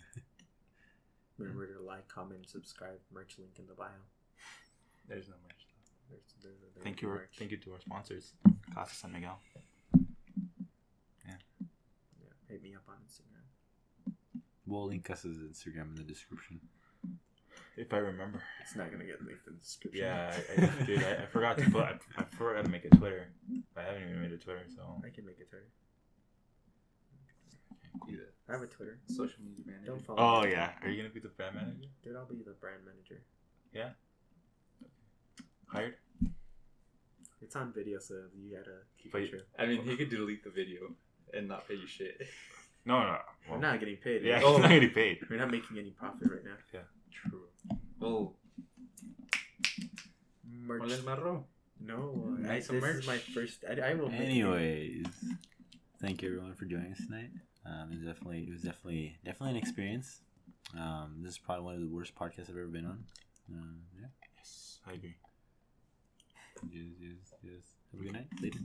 Remember to like, comment, and subscribe. Merch link in the bio. There's no merch. There's Thank you merch. to our sponsors, Casa San Miguel. Yeah, hit me up on Instagram. We'll link us Instagram in the description. If I remember. It's not gonna get linked in the description. Yeah, I forgot to put. I forgot to make a Twitter. I haven't even made a Twitter, so. I can make a Twitter. You I have a Twitter. the social media manager. Don't follow Oh me. yeah, are you gonna be the brand manager? Dude, I'll be the brand manager. Hired? It's on video, so you gotta keep But- it true. I mean, he could delete the video and not pay you shit. No. We're Well, not getting paid. yeah, right? he's not getting paid. We're not making any profit right now. True. Well, Merch. ¿cuál es marro? No, Need some this merch? is my first. I will. make it. Anyways, thank you everyone for joining us tonight. It was definitely an experience. This is probably one of the worst podcasts I've ever been on. Yeah. Yes, I agree. Just have a good night. Later.